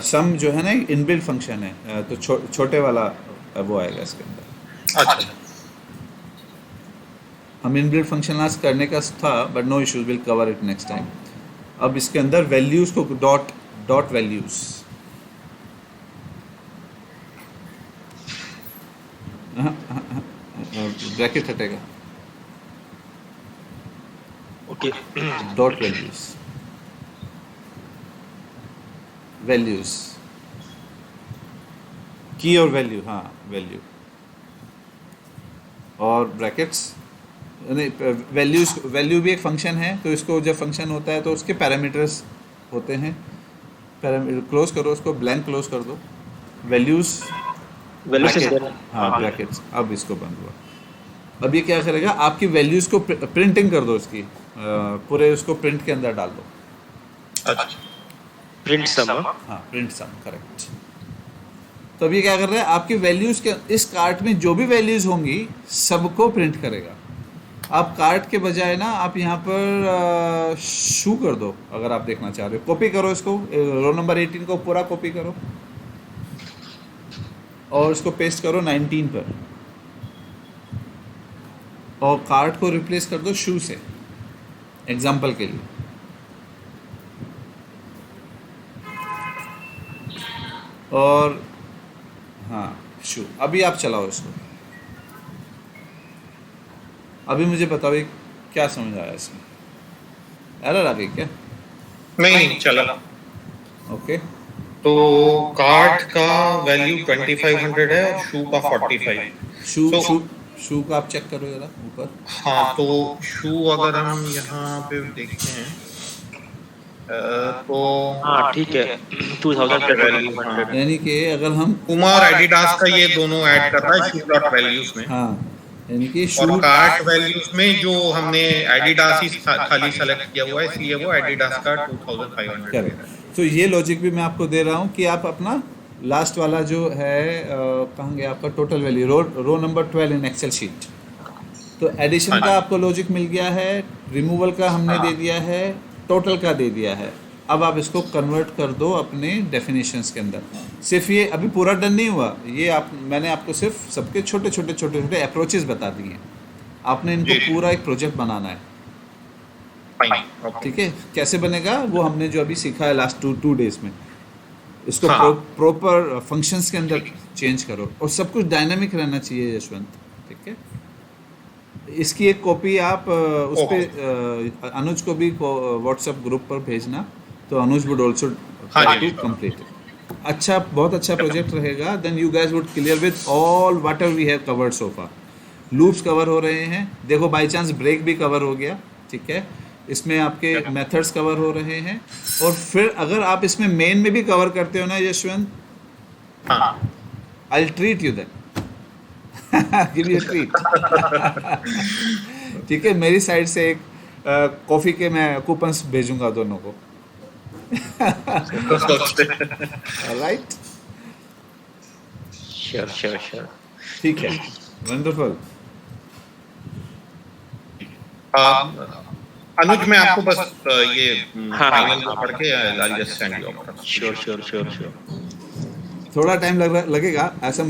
सम जो है ना इनबिल्ट फंक्शन है, तो छोटे वाला वो आएगा इसके अंदर। अच्छा, हम इनबिल्ट फंक्शन आज करने का था, but no issues, will cover it next time. अब इसके अंदर वैल्यूज को डॉट वैल्यूज, ब्रैकेट हटेगा, ओके। डॉट वैल्यूज की और वैल्यू, हाँ वैल्यू और ब्रैकेट्स। वैल्यू भी एक फंक्शन है, तो इसको जब फंक्शन होता है तो उसके पैरामीटर्स होते हैं। क्लोज करो उसको, ब्लैंक क्लोज कर दो, वैल्यूज हाँ ब्रैकेट्स। अब इसको बंद हुआ। अब ये क्या करेगा, आपकी वैल्यूज को प्रिंटिंग कर दो इसकी, पूरे उसको प्रिंट के अंदर डाल दो। अच्छा, प्रिंट सम। हाँ प्रिंट सम, करेक्ट। तो अब ये क्या कर रहा है, आपकी वैल्यूज के इस कार्ट में जो भी वैल्यूज होंगी सबको प्रिंट करेगा। आप कार्ट के बजाय ना आप यहाँ पर शू कर दो, अगर आप देखना चाह रहे हो। कॉपी करो इसको, रो नंबर 18 को पूरा कॉपी करो और इसको पेस्ट करो 19 पर, और कार्ट को रिप्लेस कर दो शू से, एग्जाम्पल के लिए। और हाँ शू, अभी आप चलाओ इसको। अभी मुझे बताओ ये क्या समझ आया इसमें, एरर आ गई क्या? नहीं चला। ओके, तो कार्ड का वैल्यू 2500 है और शू का 45। शू का आप चेक करो जरा ऊपर। हाँ, तो शू अगर हम यहाँ पे देखते हैं तो हाँ ठीक है, 2000 का वैल्यू 100। यानी कि अगर हम पुमा और एडिडास का ये दोनों ऐड कर रहा है शू डॉट वैल्यूज में। हाँ यानी कि और शू कार्ट वैल्यूज में जो हमने एडिडास ही खाली सेलेक्ट किया हुआ है, इसलिए वो एडिडास का 2500 है। करेक्ट। तो ये लॉजिक भी मैं आपको दे रहा हूँ कि आप अपना लास्ट वाला जो है कहाँ गया आपका total value, row number 12 in excel sheet. तो एडिशन का आपको लॉजिक मिल गया है, रिमूवल का हमने दे दिया है, टोटल का दे दिया है। अब आप इसको कन्वर्ट कर दो अपने डेफिनेशंस के अंदर। सिर्फ ये अभी पूरा डन नहीं हुआ, ये मैंने आपको सिर्फ सबके छोटे छोटे अप्रोचेस बता दिए हैं। आपने इनको पूरा एक प्रोजेक्ट बनाना है, ठीक है? कैसे बनेगा वो हमने जो अभी सीखा है लास्ट टू डेज में। इसको प्रॉपर फंक्शंस के अंदर चेंज करो, और सब कुछ डायनामिक रहना चाहिए यशवंत, ठीक है? इसकी एक कॉपी आप उस पर अनुज को भी व्हाट्सएप ग्रुप पर भेजना, तो अनुज वुड ऑल्सो कंप्लीट। अच्छा, बहुत अच्छा प्रोजेक्ट रहेगा। Then you guys would clear with all whatever we have covered so far. Loops cover हो रहे हैं, देखो बाई चांस ब्रेक भी कवर हो गया, ठीक है? इसमें आपके मेथड्स कवर हो रहे हैं, और फिर अगर आप इसमें मेन में भी कवर करते हो ना Yashwant, I will treat you then, give you treat. ठीक है, मेरी साइड से एक कॉफ़ी के मैं कूपन्स भेजूंगा दोनों को। Right, sure. ठीक है, वंडरफुल। अनुज, मैं आपको बस ये फाइनल पढ़ के I just send you. Sure. थोड़ा टाइम लगेगा ऐसा